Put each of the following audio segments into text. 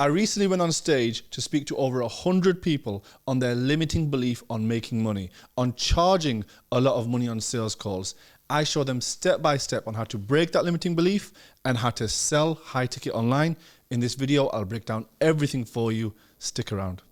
I recently went on stage to speak to over 100 people on their limiting belief on making money, on charging a lot of money on sales calls. I show them step by step on how to break that limiting belief and how to sell high ticket online. In this video, I'll break down everything for you. Stick around.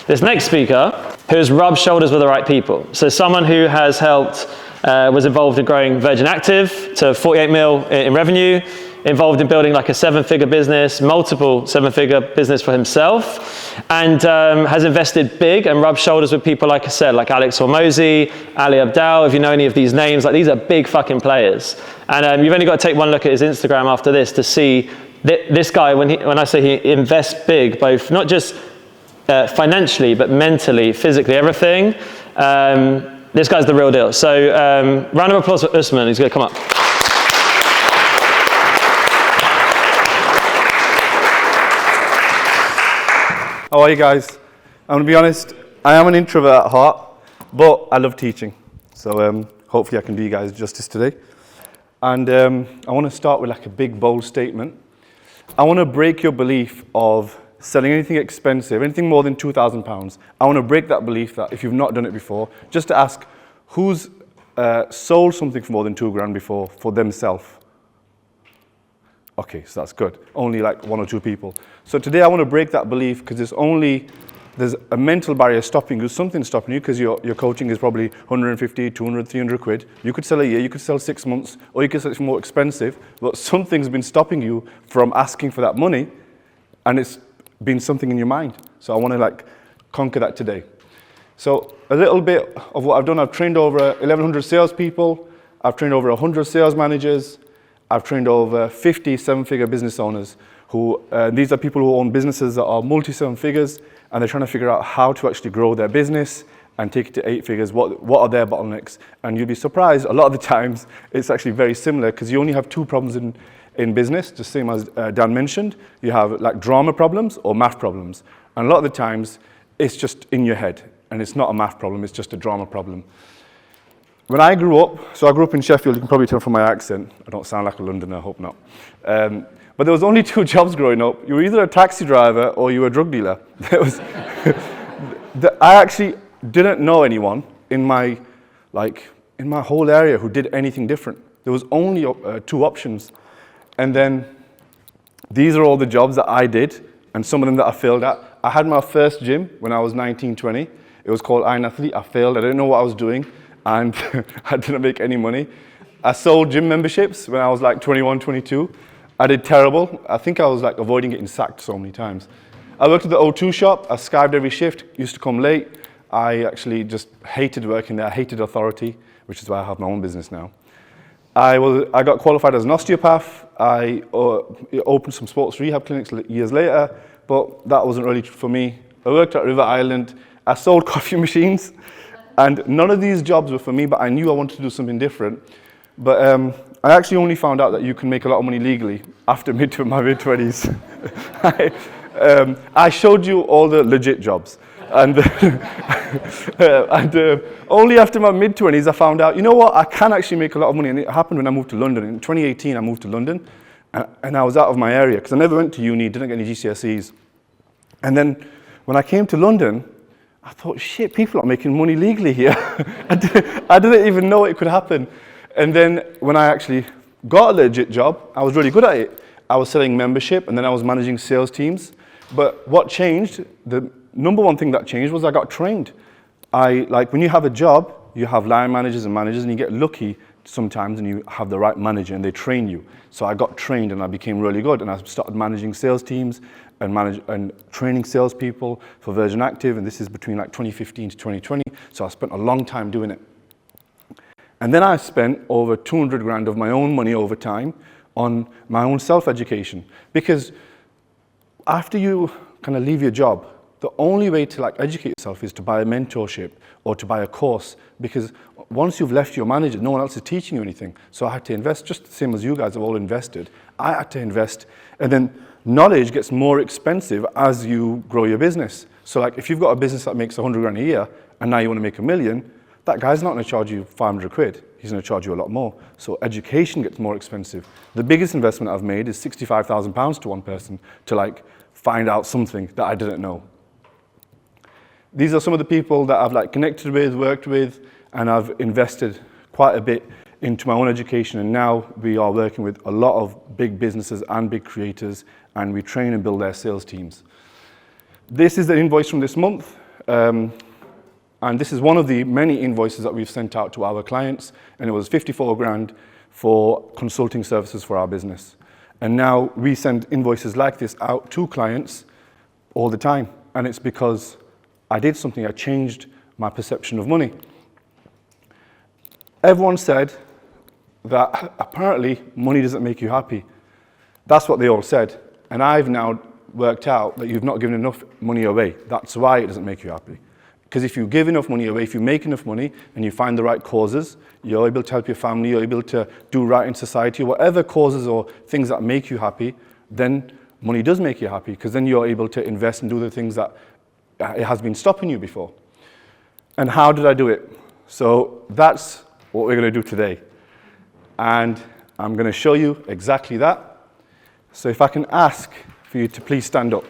This next speaker, who's rubbed shoulders with the right people. So someone who has helped, was involved in growing Virgin Active to 48 mil in revenue, involved in building like a 7-figure business, multiple 7-figure business for himself, and has invested big and rubbed shoulders with people, like I said, like Alex Hormozi, Ali Abdaal. If you know any of these names, like these are big fucking players. And you've only got to take one look at his Instagram after this to see this guy, when I say he invests big, both not just financially, but mentally, physically, everything. This guy's the real deal. So round of applause for Usman. He's going to come up. How are you guys? I'm going to be honest, I am an introvert at heart, but I love teaching. So hopefully I can do you guys justice today. And I want to start with like a big, bold statement. I want to break your belief of selling anything expensive, anything more than £2,000. I want to break that belief that if you've not done it before, just to ask who's sold something for more than £2,000 before for themselves. Okay, so that's good. Only like 1 or 2 people. So today I want to break that belief because there's a mental barrier stopping you, something stopping you, because your coaching is probably 150, 200, 300 quid. You could sell a year, you could sell 6 months, or you could sell it for more expensive, but something's been stopping you from asking for that money, and it's been something in your mind. So I want to like conquer that today. So a little bit of what I've done, I've trained over 1,100 salespeople, I've trained over 100 sales managers, I've trained over 50 7-figure business owners who, these are people who own businesses that are multi-7 figures, and they're trying to figure out how to actually grow their business and take it to 8 figures. What are their bottlenecks? And you'll be surprised, a lot of the times it's actually very similar, because you only have 2 problems in business, the same as Dan mentioned. You have like drama problems or math problems. And a lot of the times it's just in your head, and it's not a math problem, it's just a drama problem. When I grew up, so I grew up in Sheffield, you can probably tell from my accent, I don't sound like a Londoner, I hope not. But there was only 2 jobs growing up. You were either a taxi driver or you were a drug dealer. I actually didn't know anyone in my whole area who did anything different. There was only 2 options. And then these are all the jobs that I did, and some of them that I failed at. I had my first gym when I was 19, 20. It was called Iron Athlete. I failed, I didn't know what I was doing, and I didn't make any money. I sold gym memberships when I was like 21, 22. I did terrible. I think I was like avoiding getting sacked so many times. I worked at the O2 shop. I skived every shift, used to come late. I actually just hated working there. I hated authority, which is why I have my own business now. I got qualified as an osteopath. I opened some sports rehab clinics years later, but that wasn't really for me. I worked at River Island. I sold coffee machines, and none of these jobs were for me, but I knew I wanted to do something different. But I actually only found out that you can make a lot of money legally after my mid-20s. I showed you all the legit jobs. And, only after my mid-20s I found out, you know what, I can actually make a lot of money. And it happened when I moved to London. In 2018 I moved to London, and I was out of my area because I never went to uni, didn't get any GCSEs. And then when I came to London, I thought, shit, people are making money legally here. I didn't even know it could happen. And then when I actually got a legit job, I was really good at it. I was selling membership, and then I was managing sales teams. But what changed, the number one thing that changed was I got trained. When you have a job, you have line managers and managers, and you get lucky sometimes and you have the right manager and they train you. So I got trained and I became really good, and I started managing sales teams and training salespeople for Virgin Active, and this is between like 2015 to 2020. So I spent a long time doing it. And then I spent over 200 grand of my own money over time on my own self-education. Because after you kind of leave your job, the only way to like educate yourself is to buy a mentorship or to buy a course, because once you've left your manager, no one else is teaching you anything. So I had to invest, just the same as you guys have all invested. I had to invest, and then knowledge gets more expensive as you grow your business. So like if you've got a business that makes 100 grand a year and now you want to make $1 million, that guy's not going to charge you 500 quid. He's going to charge you a lot more. So education gets more expensive. The biggest investment I've made is £65,000 to one person to like find out something that I didn't know. These are some of the people that I've like connected with, worked with, and I've invested quite a bit into my own education, and now we are working with a lot of big businesses and big creators, and we train and build their sales teams. This is the invoice from this month, and this is one of the many invoices that we've sent out to our clients, and it was 54 grand for consulting services for our business. And now we send invoices like this out to clients all the time, and it's because I did something, I changed my perception of money. Everyone said that apparently money doesn't make you happy. That's what they all said. And I've now worked out that you've not given enough money away. That's why it doesn't make you happy. Because if you give enough money away, if you make enough money and you find the right causes, you're able to help your family, you're able to do right in society, whatever causes or things that make you happy, then money does make you happy, because then you're able to invest and do the things that it has been stopping you before. And how did I do it? So that's what we're going to do today. And I'm going to show you exactly that. So if I can ask for you to please stand up.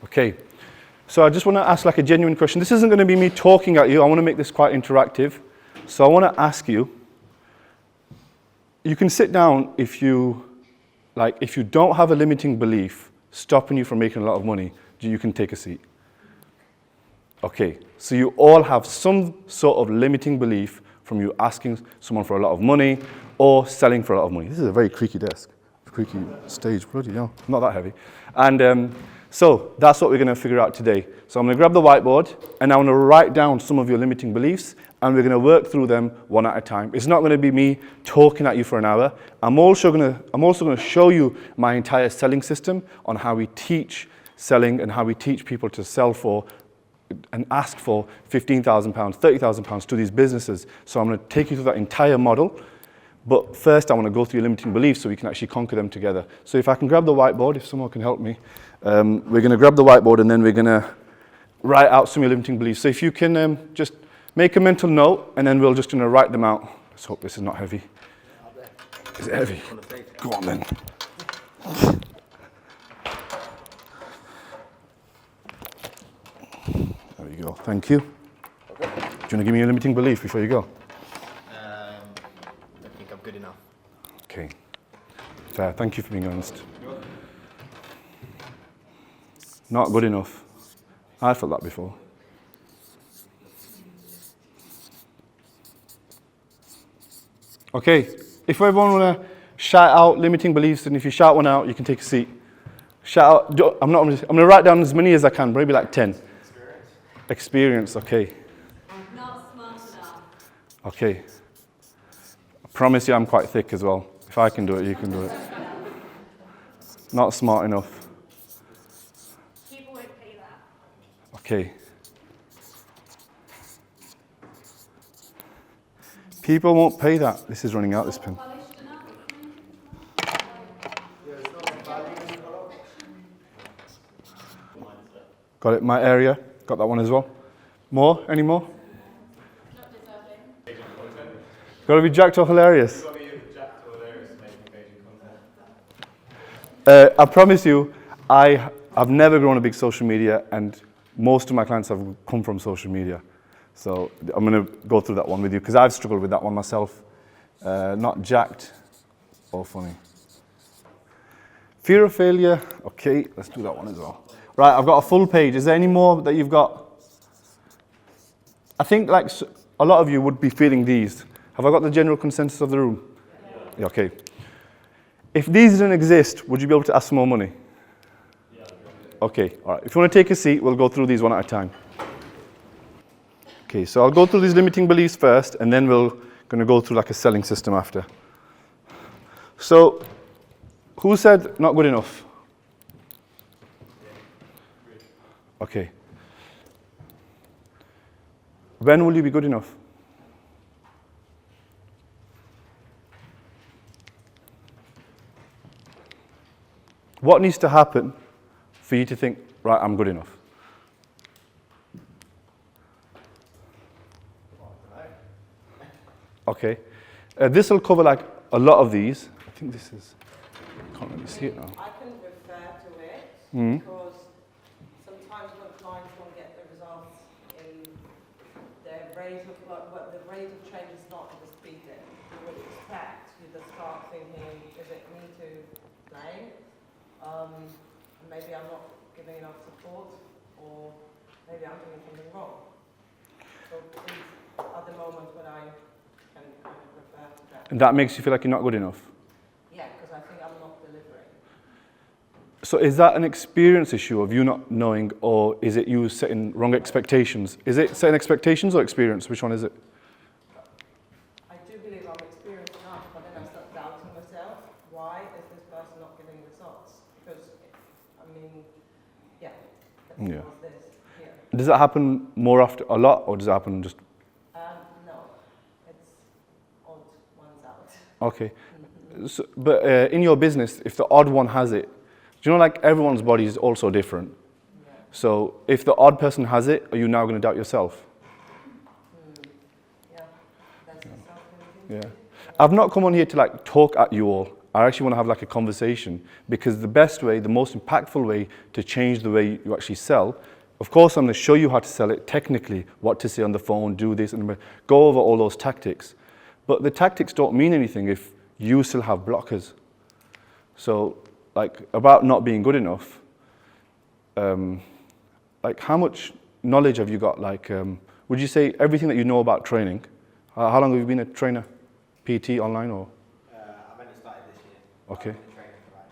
Okay, so I just want to ask like a genuine question. This isn't going to be me talking at you. I want to make this quite interactive. So I want to ask you, you can sit down if you don't have a limiting belief stopping you from making a lot of money, you can take a seat. Okay, so you all have some sort of limiting belief from you asking someone for a lot of money or selling for a lot of money. This is a very creaky desk, creaky stage, bloody hell, not that heavy. And so that's what we're going to figure out today. So I'm going to grab the whiteboard and I'm going to write down some of your limiting beliefs, and we're going to work through them one at a time. It's not going to be me talking at you for an hour. I'm also going to show you my entire selling system on how we teach selling and how we teach people to sell for and ask for £15,000, £30,000 to these businesses. So I'm going to take you through that entire model. But first, I want to go through your limiting beliefs so we can actually conquer them together. So if I can grab the whiteboard, if someone can help me. We're going to grab the whiteboard and then we're going to write out some of your limiting beliefs. So if you can just make a mental note and then we're just going to write them out. Let's hope this is not heavy. Is it heavy? Go on then. There you go. Thank you. Do you want to give me a limiting belief before you go? I think I'm good enough. Okay. Fair. Thank you for being honest. Not good enough. I felt that before. Okay. If everyone want to shout out limiting beliefs, and if you shout one out, you can take a seat. Shout out. I'm going to write down as many as I can, maybe like 10. Experience, okay. Not smart enough. Okay. I promise you I'm quite thick as well. If I can do it, you can do it. Not smart enough. People won't pay that. Okay. People won't pay that. This is running out, this pen. Polished enough. Got it, my area. Got that one as well. More? Any more? Not deserving. Got to be jacked or hilarious. I promise you, I've never grown a big social media, and most of my clients have come from social media. So I'm going to go through that one with you because I've struggled with that one myself. Not jacked or funny. Fear of failure. Okay, let's do that one as well. Right, I've got a full page. Is there any more that you've got? I think like a lot of you would be feeling these. Have I got the general consensus of the room? Yeah, okay. If these didn't exist, would you be able to ask for more money? Yeah. Okay, all right. If you want to take a seat, we'll go through these one at a time. Okay, so I'll go through these limiting beliefs first, and then we're going to go through like a selling system after. So, who said not good enough? Okay. When will you be good enough? What needs to happen for you to think, right, I'm good enough? Okay. This will cover like a lot of these. think this is, I can't really see it now. I can refer to it because sometimes when clients don't get the results in their rate of what the rate of change is not at the speed that you would expect, you just start thinking, is it me to blame? Maybe I'm not giving enough support, or maybe I'm doing something wrong. So these are the moments when I can kind of refer to that. And that makes you feel like you're not good enough. Yeah, because I think I'm not delivering. So is that an experience issue of you not knowing, or is it you setting wrong expectations? Is it setting expectations or experience? Which one is it? I do believe I'm experienced enough, but then I start doubting myself. Why is this person not getting results? Because, I mean, yeah, that's Yeah. what's this here. Does that happen more often, a lot, or does it happen just, No, it's odd ones out. okay. So, but in your business, if the odd one has it, do you know like everyone's body is also different? Yeah. So if the odd person has it, are you now going to doubt yourself? Yeah, that's the self-limiting. Yeah. I've not come on here to like talk at you all. I actually want to have like a conversation, because the best way, the most impactful way to change the way you actually sell, of course I'm going to show you how to sell it technically, what to say on the phone, do this, and go over all those tactics. But the tactics don't mean anything if you still have blockers. So like about not being good enough, like how much knowledge have you got? Like, would you say everything that you know about training? How long have you been a trainer? PT online or? I've only started this year. Okay. I've been training for like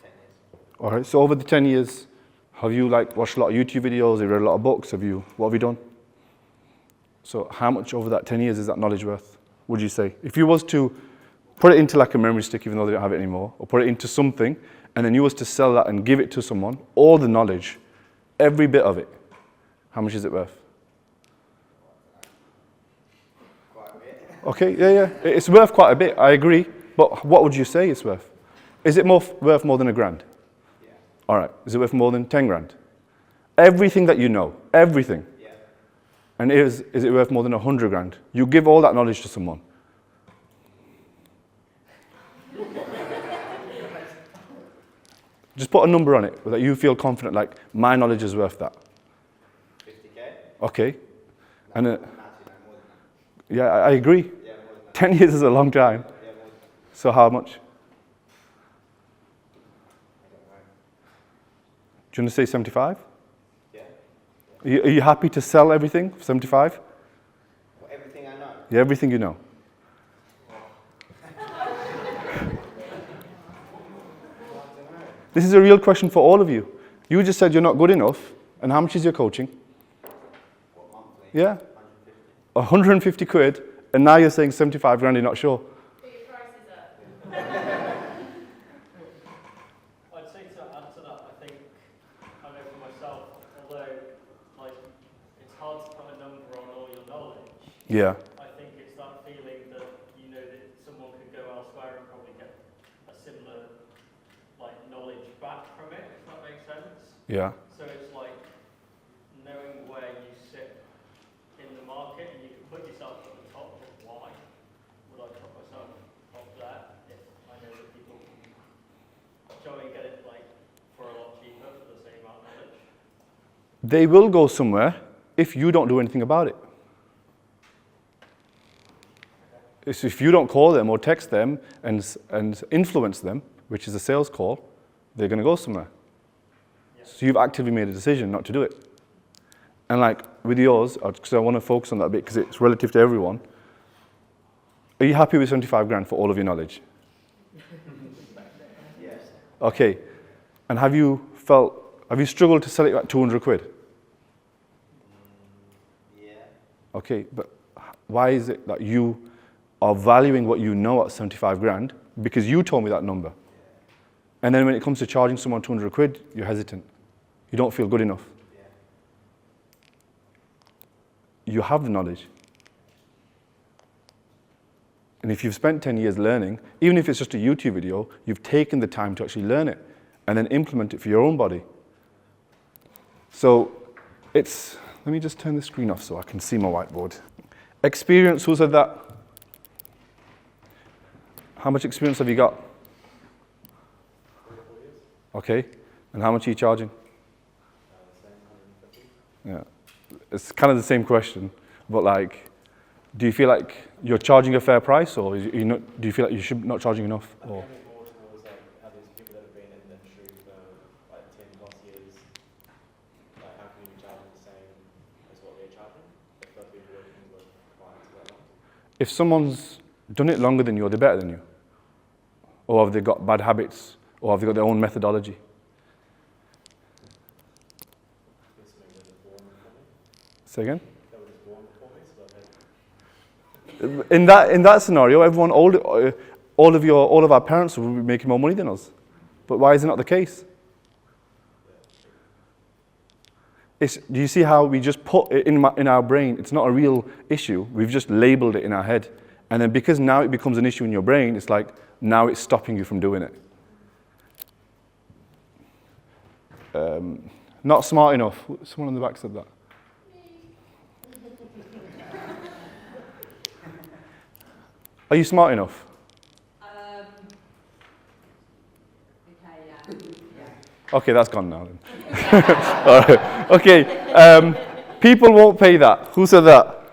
10 years. All right. So over the 10 years, have you like watched a lot of YouTube videos? Have you read a lot of books? What have you done? So how much over that 10 years is that knowledge worth? Would you say? If you was to put it into like a memory stick, even though they don't have it anymore, or put it into something, and then you was to sell that and give it to someone, all the knowledge, every bit of it, how much is it worth? Quite a bit. Okay, yeah. It's worth quite a bit, I agree. But what would you say it's worth? Is it worth more than £1,000? Yeah. All right. Is it worth more than 10 grand? Everything that you know, everything. Yeah. And is it worth more than 100 grand? You give all that knowledge to someone. Just put a number on it that you feel confident, like my knowledge is worth that. 50k? Okay. And Actually, no, more than that. yeah, I agree. Yeah, more than that. 10 years is a long time. Yeah, more than that. So how much? I don't know. Do you want to say 75? Yeah. Are you happy to sell everything for 75? Well, everything I know. Yeah, everything you know. This is a real question for all of you. You just said you're not good enough, and how much is your coaching? What, monthly? Yeah, 150. 150 quid, and now you're saying 75 grand, you're not sure. Put your prices up. I'd say to add to that, I think, I know for myself, although like it's hard to put a number on all your knowledge, Yeah, I think it's that feeling that you know that someone could go elsewhere and probably get a similar like knowledge back from it, if that makes sense. yeah. So it's like knowing where you sit in the market, and you can put yourself at the top, but why would I put myself up there if I know that people can go and get it like for a lot cheaper for the same amount of knowledge? They will go somewhere if you don't do anything about it. It's if you don't call them or text them and influence them, which is a sales call, they're going to go somewhere. So you've actively made a decision not to do it. And like with yours, because I want to focus on that a bit because it's relative to everyone, are you happy with 75 grand for all of your knowledge? Yes. Okay. And have you struggled to sell it at 200 quid? Yeah. Okay, but why is it that you are valuing what you know at 75 grand? Because you told me that number. And then when it comes to charging someone 200 quid, you're hesitant. You don't feel good enough. Yeah. You have the knowledge. And if you've spent 10 years learning, even if it's just a YouTube video, you've taken the time to actually learn it and then implement it for your own body. So let me just turn the screen off so I can see my whiteboard. Experience, who said that? How much experience have you got? Okay, and how much are you charging? Yeah, it's kind of the same question, but like, do you feel like you're charging a fair price, or is you not, do you feel like you should not charging enough? Or? More towards like how these people that have been in the industry for like 10 plus years, like how can you be charging the same as what they're charging if they've been working with clients for that long? If someone's done it longer than you, are they better than you? Or have they got bad habits? Or have they got their own methodology? Say again? In that scenario, everyone, all of our parents will be making more money than us. But why is it not the case? Do you see how we just put it in our brain? It's not a real issue. We've just labeled it in our head. And then because now it becomes an issue in your brain, it's like now it's stopping you from doing it. Not smart enough. Someone on the back said that. Are you smart enough? Okay, yeah. Okay, that's gone now then. All right. Okay. People won't pay that. Who said that?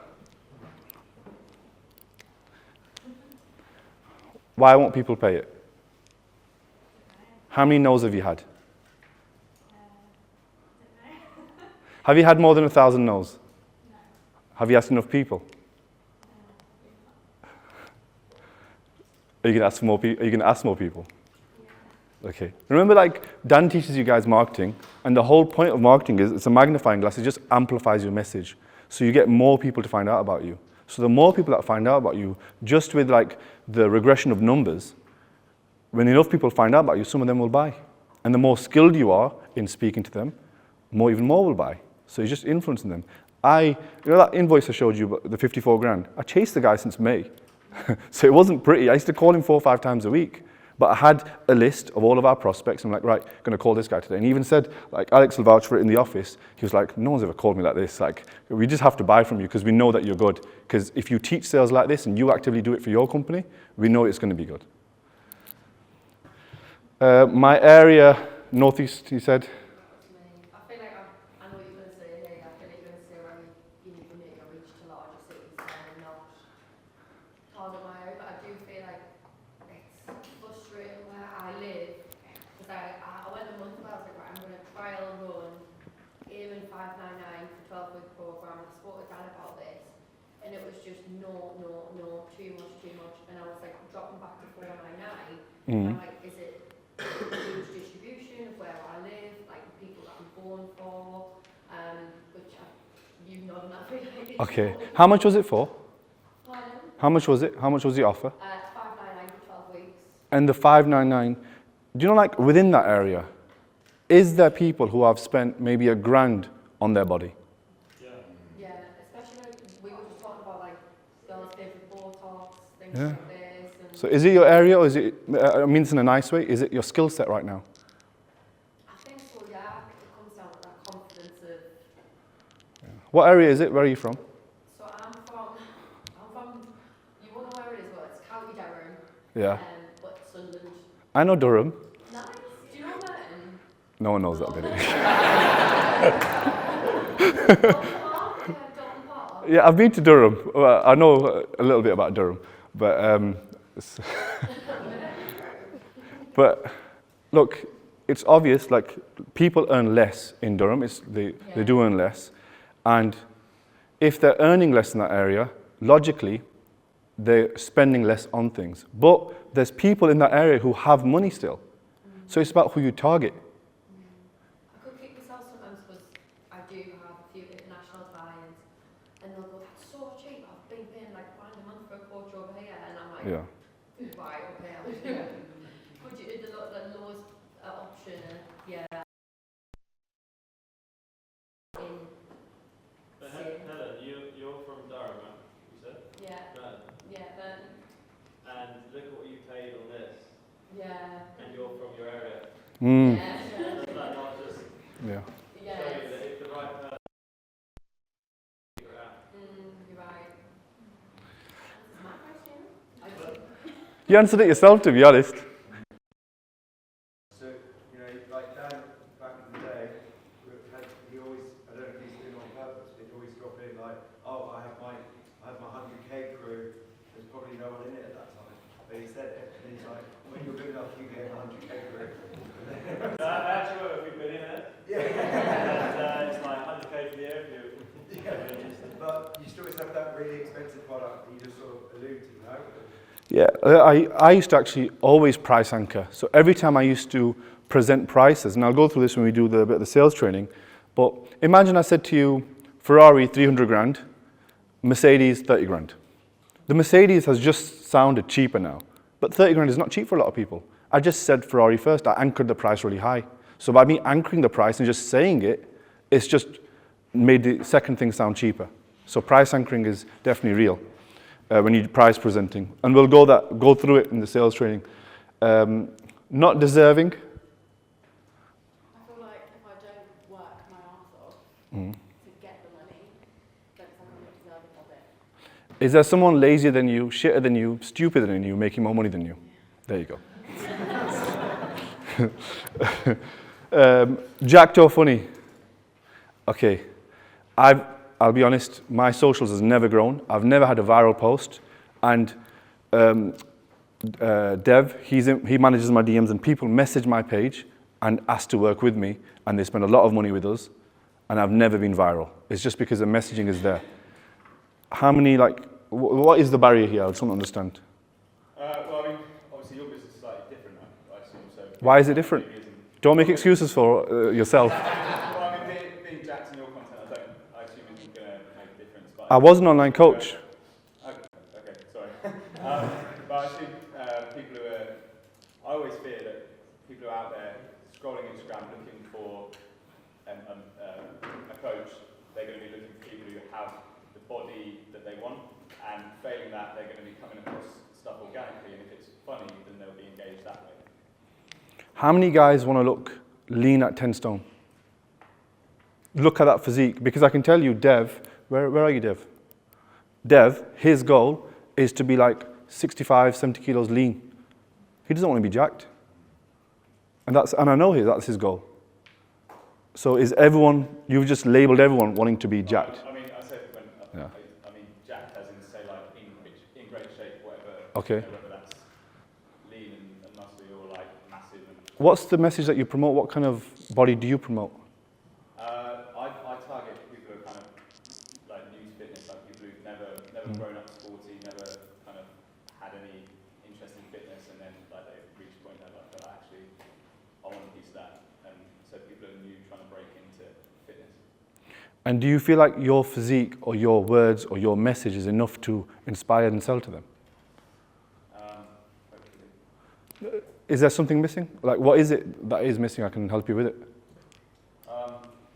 Why won't people pay it? How many no's have you had? Have you had more than 1,000 no's? No. Have you asked enough people? Are you going to ask more people? Are you going to ask more people? Yeah. Okay. Remember, like, Dan teaches you guys marketing, and the whole point of marketing is it's a magnifying glass. It just amplifies your message. So you get more people to find out about you. So the more people that find out about you, just with, like, the regression of numbers, when enough people find out about you, some of them will buy. And the more skilled you are in speaking to them, even more will buy. So you're just influencing them. You know that invoice I showed you, the 54 grand? I chased the guy since May. So it wasn't pretty. I used to call him 4 or 5 times a week. But I had a list of all of our prospects. I'm like, right, going to call this guy today. And he even said, like, Alex will vouch for it in the office. He was like, no one's ever called me like this. Like, we just have to buy from you because we know that you're good. Because if you teach sales like this and you actively do it for your company, we know it's going to be good. My area, Northeast, he said. I feel like I know what you're going to say here. I feel like you're going to say where you need to make a reach to larger cities and not target my area, but I do feel like it's frustrating where I live because I went a month ago. I was like, right, I'm going to trial run Eamon 599 for 12-week program. I spoke to Dan about this, and it was just no, too much, and I was like dropping back to 499. I'm like, is it huge distribution of where I live, like the people that I'm born for, which you know nothing. Okay. How much was it for? Pardon? How much was it? How much was the offer? 599 for 12 weeks. And the 599, do you know, like, within that area, is there people who have spent maybe $1,000 on their body? Yeah, especially like we were just talking about like girls paying for Botox, things Yeah. like this. And So is it your area, or is it, I mean this in a nice way, is it your skill set right now? I think so, yeah. It comes down to that confidence of. What area is it? Where are you from? So I'm from, you won't know where it is, but it's County Durham. Yeah. But Sunderland. I know Durham. Nice. Do you know Merton? No one knows that, really. Dalton Park? Yeah, I've been to Durham. Well, I know a little bit about Durham, but but look, it's obvious. Like, people earn less in Durham. They do earn less, and if they're earning less in that area, logically, they're spending less on things. But there's people in that area who have money still, so it's about who you target. I could kick myself sometimes because I do have a few international clients and they'll go, that's so cheap, I've been paying like £5 a month for a coach over here, and I'm like, Yeah. right, okay, I'll do it. But you did the lowest option, yeah. Helen, you're from Durham, right? You said? Yeah, Merton. yeah, then, And look at what you paid on this, yeah. and you're from your area. Yeah, Does that not just Yeah. yeah, show you that if the right person figure it out? you're right. This is my question. You answered it yourself, to be honest. So, you know, like if you get 100k for it. I actually work with a billionaire. And it's like 100k for the year if you're interested. But you still have that really expensive product that you just sort of allude to, no? Yeah, I used to actually always price anchor. So every time I used to present prices, and I'll go through this when we do the bit of the sales training, but imagine I said to you, Ferrari 300 grand, Mercedes 30 grand. The Mercedes has just sounded cheaper now, but 30 grand is not cheap for a lot of people. I just said Ferrari first, I anchored the price really high. So by me anchoring the price and just saying it, it's just made the second thing sound cheaper. So price anchoring is definitely real when you're price presenting. And we'll go through it in the sales training. Not deserving. I feel like if I don't work my arse off to get the money, then someone not deserving of it. Is there someone lazier than you, shitter than you, stupider than you, making more money than you? There you go. Jacked or funny? Okay. I'll be honest, my socials has never grown. I've never had a viral post. And Dev, he manages my DMs, and people message my page and ask to work with me, and they spend a lot of money with us, and I've never been viral. It's just because the messaging is there. How many, what is the barrier here? I just want to understand. Well, I mean, obviously your business is slightly different, I assume. So Why is it different? Don't make excuses for yourself. Well, I mean, being jacked in your content, I assume isn't going to make a difference. But I was an online coach. Okay, sorry. But I assume people who are, I always fear that people who are out there scrolling Instagram looking for a coach, they're going to be looking for people who have the body that they want, and failing that, they're going to be coming across stuff organically, and if it's funny, then they'll be engaged that way. How many guys want to look lean at 10 stone? Look at that physique, because I can tell you, Dev, where are you, Dev? Dev, his goal is to be like 65, 70 kilos lean. He doesn't want to be jacked. And I know that's his goal. So is everyone, you've just labeled everyone wanting to be jacked. I mean, I said when, Yeah. I mean, jacked as in, say, like, in great shape, whatever. Okay. You know, whether that's lean and muscly or, like, massive. What's the message that you promote? What kind of body do you promote? I target people who are kind of, like, new to fitness, like people who've never grown up sporty, never kind of had any interest in fitness, and then, like, they've reached a point where, like, well, actually, I want a piece of that. And so people are new, trying to break into fitness. And do you feel like your physique or your words or your message is enough to inspire and sell to them? Hopefully. Is there something missing? Like, what is it that is missing? I can help you with it.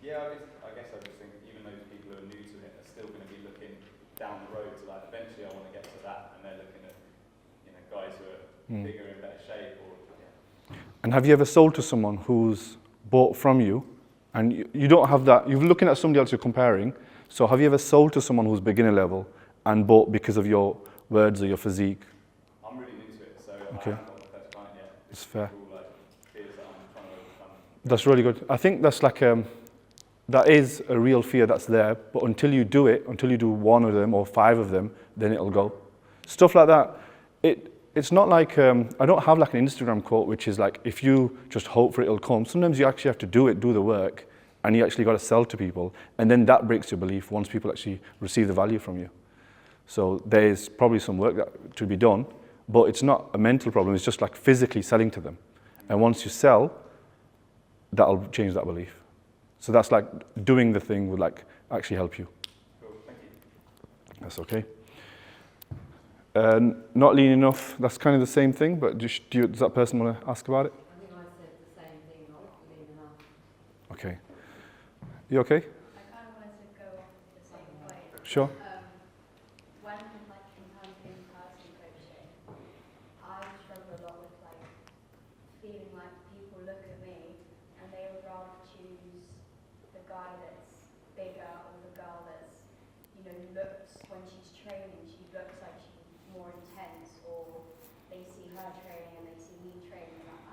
Yeah, I guess I just think even those people who are new to it are still going to be looking down the road to, like, eventually I want to get to that, and they're looking at, you know, guys who are bigger, in better shape, or And have you ever sold to someone who's bought from you, and you don't have that, you're looking at somebody else you're comparing, so have you ever sold to someone who's beginner level and bought because of your words or your physique? I'm really new to it, so Okay. I haven't got my first client yet. It's fair. All, like, fears that I'm trying to overcome. That's really good. I think that's like, that is a real fear that's there, but until you do it, until you do one of them or 5 of them, then it'll go. Stuff like that, it's not like, I don't have like an Instagram quote which is like, if you just hope for it, it'll come. Sometimes you actually have to do it, do the work, and you actually got to sell to people, and then that breaks your belief once people actually receive the value from you. So there's probably some work that to be done, but it's not a mental problem, it's just like physically selling to them. And once you sell, that'll change that belief. So that's like doing the thing would like actually help you. Cool, thank you. That's okay. Not lean enough, that's kind of the same thing, but does that person want to ask about it? I think I said the same thing, not lean enough. Okay. You okay? I kind of wanted to go off the same point. Sure. When, like, in terms of in-person coaching, I struggle a lot with, like, feeling like people look at me and they would rather choose the guy that's bigger or the girl that's, you know, looks, when she's training, she looks like she's more intense, or they see her training and they see me training and like,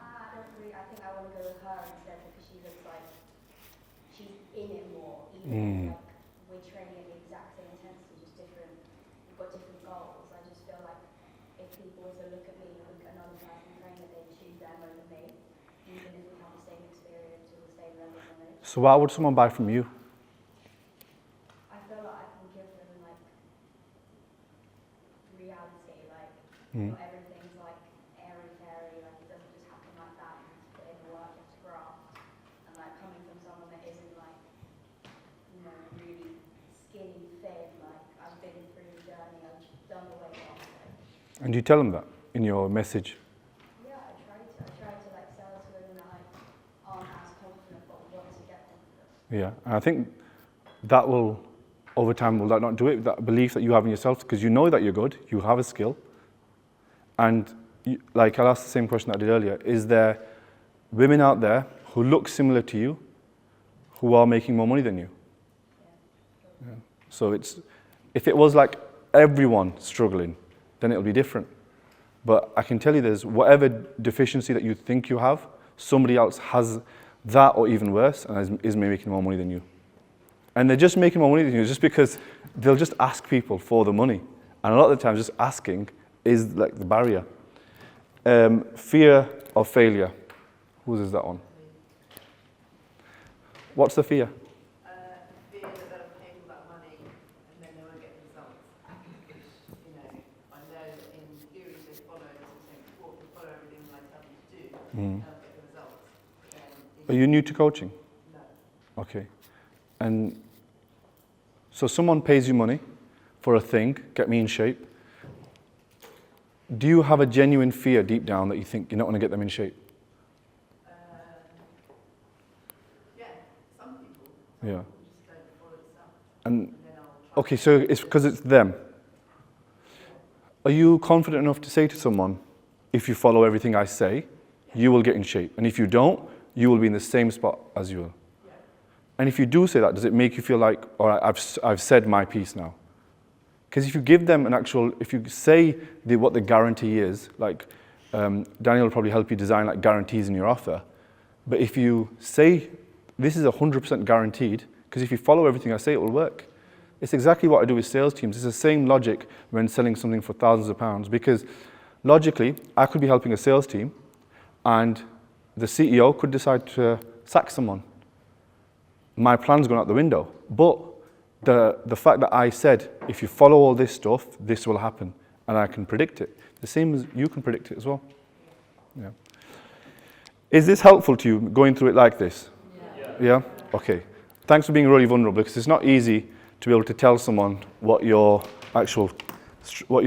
I think I want to go with her instead because she looks like she's in it more, even if, like, we're training at the exact same intensity, just different, we've got different goals. I just feel like if people were to look at me and look at another person training, they'd choose them So why would someone buy from you? I feel like I can give them like reality, like not everything's like airy fairy, like it doesn't just happen like that. You have to put in the work, you have to graft, and like coming from someone that isn't like, you know, really skinny, thin, like I've been through the journey, I've done the weight loss. Like, And do you tell them that in your message? yeah, I try to like sell to women that like aren't as confident but want to get confident. Yeah, and I think that will, over time, will that not do it? That belief that you have in yourself, because you know that you're good, you have a skill, and you, like I'll ask the same question that I did earlier, is there women out there who look similar to you, who are making more money than you? Yeah. So it's, if it was like everyone struggling, then it'll be different. But I can tell you there's whatever deficiency that you think you have, somebody else has that or even worse, and is making more money than you. And they're just making more money than you just because they'll just ask people for the money. And a lot of the times just asking is like the barrier. Fear of failure. Whose is that one? What's the fear? Fear that they'll pay all that money and then they won't get results. You know, I know that in theory they follow, they follow everything that I tell them to do, they'll get the results. Are you new to coaching? No. Okay. And so someone pays you money for a thing, get me in shape. Do you have a genuine fear deep down that you think you're not going to get them in shape? Yeah, some people. Yeah. Just don't follow itself. And And then I'll try. okay, so it's because it's them. Are you confident enough to say to someone, if you follow everything I say, you will get in shape, and if you don't, you will be in the same spot as you will? And if you do say that, does it make you feel like, all right, I've said my piece now? Because if you give them an actual, if you say what the guarantee is, like Daniel will probably help you design like guarantees in your offer, but if you say this is 100% guaranteed, because if you follow everything I say, it will work. It's exactly what I do with sales teams. It's the same logic when selling something for thousands of pounds, because logically, I could be helping a sales team and the CEO could decide to sack someone. My plan's gone out the window. But the fact that I said, if you follow all this stuff, this will happen, and I can predict it. The same as you can predict it as well. Yeah. Is this helpful to you, going through it like this? Yeah? Okay. Thanks for being really vulnerable, because it's not easy to be able to tell someone what you're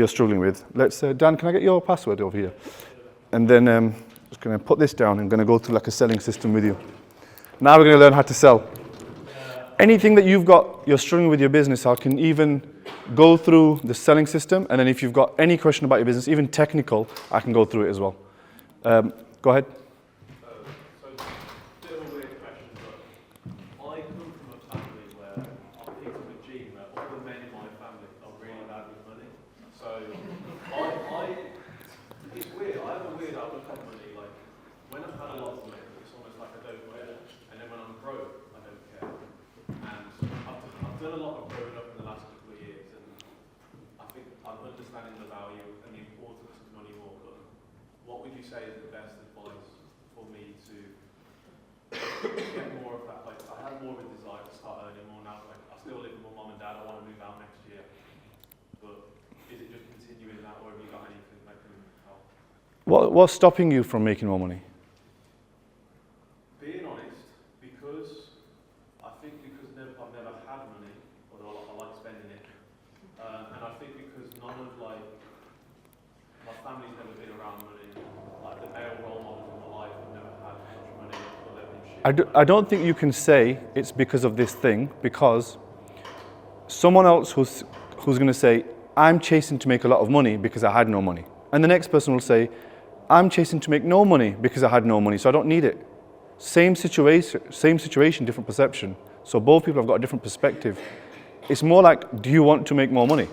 struggling with. Let's, Dan, can I get your password over here? And then I'm just going to put this down. I'm going to go through like a selling system with you. Now we're going to learn how to sell. Anything that you're struggling with your business, I can even go through the selling system, and then if you've got any question about your business, even technical, I can go through it as well. Go ahead. So, bit of a weird question, but I come from a family where I picked up a gene where all the men in my family are really bad with money. So, it's weird. I have a weird outlook on money. Like, when I've had a lot of money, it's almost like I don't care. And then when I'm broke, I don't care. And I've done a lot of growing up in the last couple of years, and I think I'm understanding the value and the importance of money more. But what would you say is the best advice for me to get more of that? Like, I have more of a desire to start earning more now. Like, I still live with my mum and dad. I want to move out next year. But is it just continuing that, or have you got anything that can help? What's stopping you from making more money? Being honest, because I think because I've never had money, although I like spending it, and I think because none of like my family's never been around money, like the male role models in my life have never had much money or they've been shit. I don't think you can say it's because of this thing, because someone else who's going to say, I'm chasing to make a lot of money because I had no money. And the next person will say, I'm chasing to make no money because I had no money, so I don't need it. Same situation, different perception. So both people have got a different perspective. It's more like, do you want to make more money?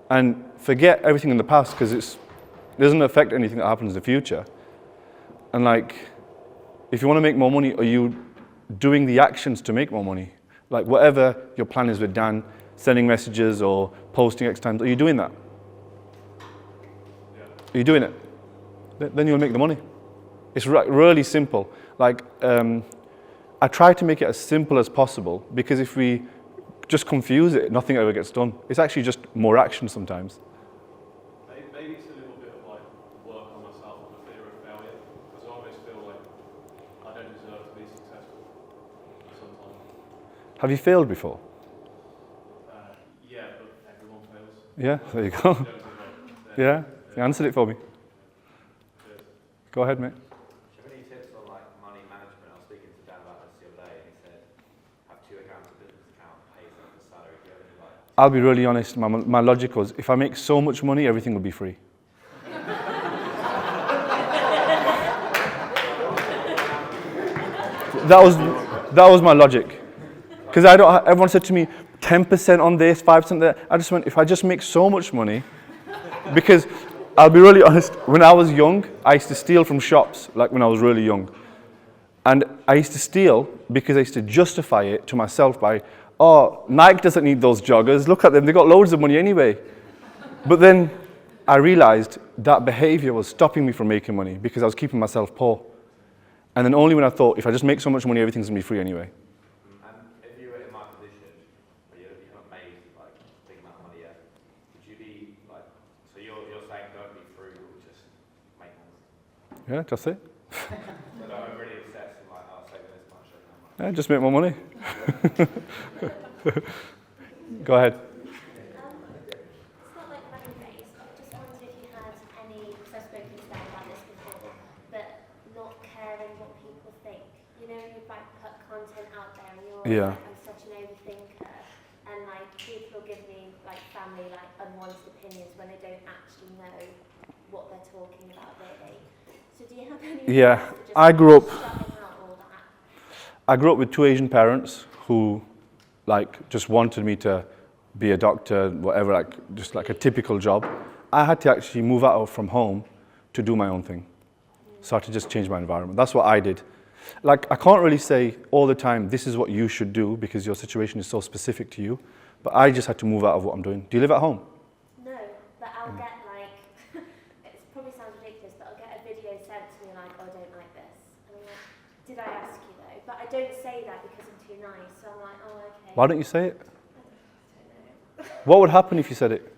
And forget everything in the past, because it doesn't affect anything that happens in the future. And like, if you want to make more money, are you doing the actions to make more money? Like whatever your plan is with Dan, sending messages or posting X times, are you doing that? Are you doing it? Then you'll make the money. It's really simple. Like, I try to make it as simple as possible, because if we just confuse it, nothing ever gets done. It's actually just more action sometimes. Maybe it's a little bit of like work on myself and the fear of failure, because I always feel like I don't deserve to be successful sometimes. Have you failed before? Yeah, but everyone fails. Yeah, there you go. Don't give up. Yeah, you answered it for me. Go ahead, mate. Do you have any tips on like money management? I was speaking to Dan about this the other day, and he said have 2 accounts, a business account, pay yourself a salary. Do you have any like? I'll be really honest. My logic was, if I make so much money, everything will be free. That was my logic. Because everyone said to me, 10% on this, 5% there. I just went, if I just make so much money, because I'll be really honest, when I was young, I used to steal from shops, like when I was really young. And I used to steal because I used to justify it to myself by, oh, Nike doesn't need those joggers, look at them, they got loads of money anyway. But then I realized that behavior was stopping me from making money because I was keeping myself poor. And then only when I thought, if I just make so much money, everything's gonna be free anyway. And if you were in my position, where you haven't made like a big amount of money yet, would you be like, so you're saying don't be frugal, just make money? Yeah, that's it. So don't really obsess and like, I'll save this much, save that much. Yeah, just make more money. Go ahead. It's not like money based. I just wondered if you had any, because I've spoken to Dan about this before, but not caring what people think. You know, you like put content out there and you're Yeah. like, I'm such an overthinker, and like people give me like family like unwanted opinions when they don't actually know what they're talking about really. So do you have any Yeah, advice for just I grew up- shutting out all that? I grew up with 2 Asian parents who like just wanted me to be a doctor, whatever, like just like a typical job. I had to actually move out from home to do my own thing. So I had to just change my environment. That's what I did. Like, I can't really say all the time, this is what you should do because your situation is so specific to you. But I just had to move out of what I'm doing. Do you live at home? No, but I'll get like, it probably sounds ridiculous, but I'll get a video sent to me like, oh, I don't like this. And I'm like, did I ask you though? But I don't say that because I'm too nice, so I'm like, oh, okay. Why don't you say it? I don't know. What would happen if you said it?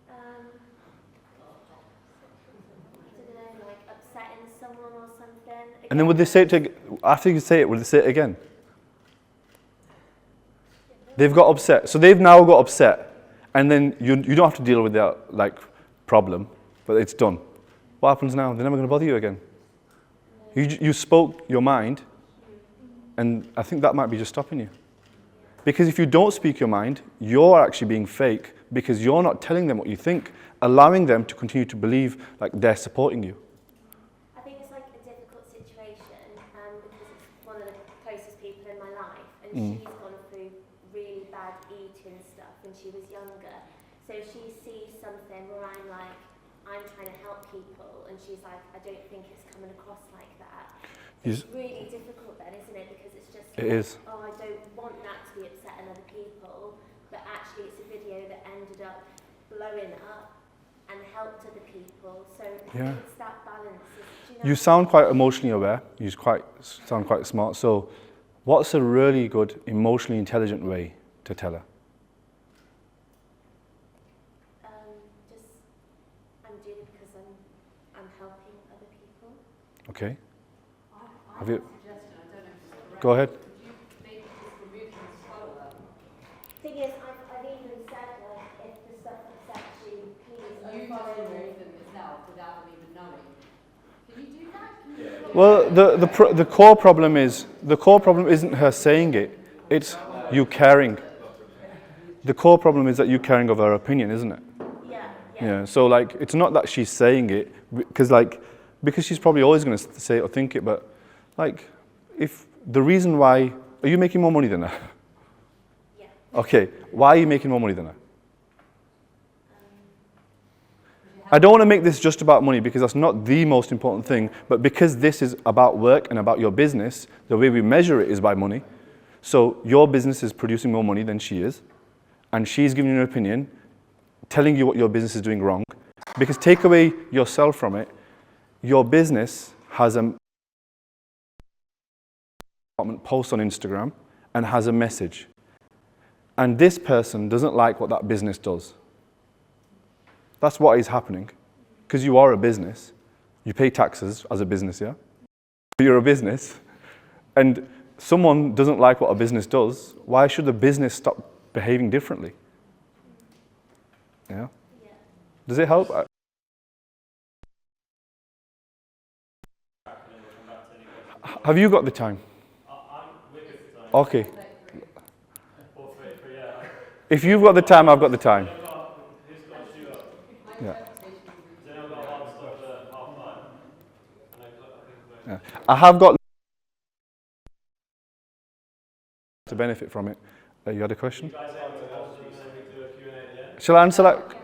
I don't know, like upsetting someone or something. And then would they say it to, after you say it, would they say it again? They've got upset. So they've now got upset. And then you don't have to deal with that like problem, but it's done. What happens now? They're never going to bother you again. You spoke your mind, and I think that might be just stopping you. Because if you don't speak your mind, you're actually being fake because you're not telling them what you think, allowing them to continue to believe like they're supporting you. I think it's like a difficult situation because it's one of the closest people in my life, and she's gone through really bad eating stuff when she was younger. So she sees something where I'm like, I'm trying to help people, and she's like, I don't think it's coming across like that. It's really difficult then, isn't it? Because it's just It is. oh, I don't want that to be upsetting other people, but actually it's a video that ended up blowing up and helped other people. So Yeah. it's that balance. Do You sound quite emotionally aware. You sound quite smart. So what's a really good, emotionally intelligent way to tell her? Just I'm doing it because I'm helping other people. Okay. Have you? Go ahead. Thing is, I've even said like if the stuff upsets you, please unfollow me. Well, the core problem isn't her saying it. It's you caring. The core problem is that you caring of her opinion, isn't it? Yeah. So like, it's not that she's saying it because she's probably always going to say it or think it. But like, if the reason why are you making more money than her? Yeah. Okay. Why are you making more money than her? I don't want to make this just about money because that's not the most important thing, but because this is about work and about your business, the way we measure it is by money. So your business is producing more money than she is, and she's giving you an opinion, telling you what your business is doing wrong. Because take away yourself from it, your business has a posts on Instagram and has a message. And this person doesn't like what that business does. That's what is happening. Because you are a business. You pay taxes as a business, yeah? You're a business. And someone doesn't like what a business does. Why should the business stop behaving differently? Yeah? Does it help? Have you got the time? Okay. If you've got the time, I've got the time. Yeah. Yeah. I have got to benefit from it. You had a question? Shall I answer that?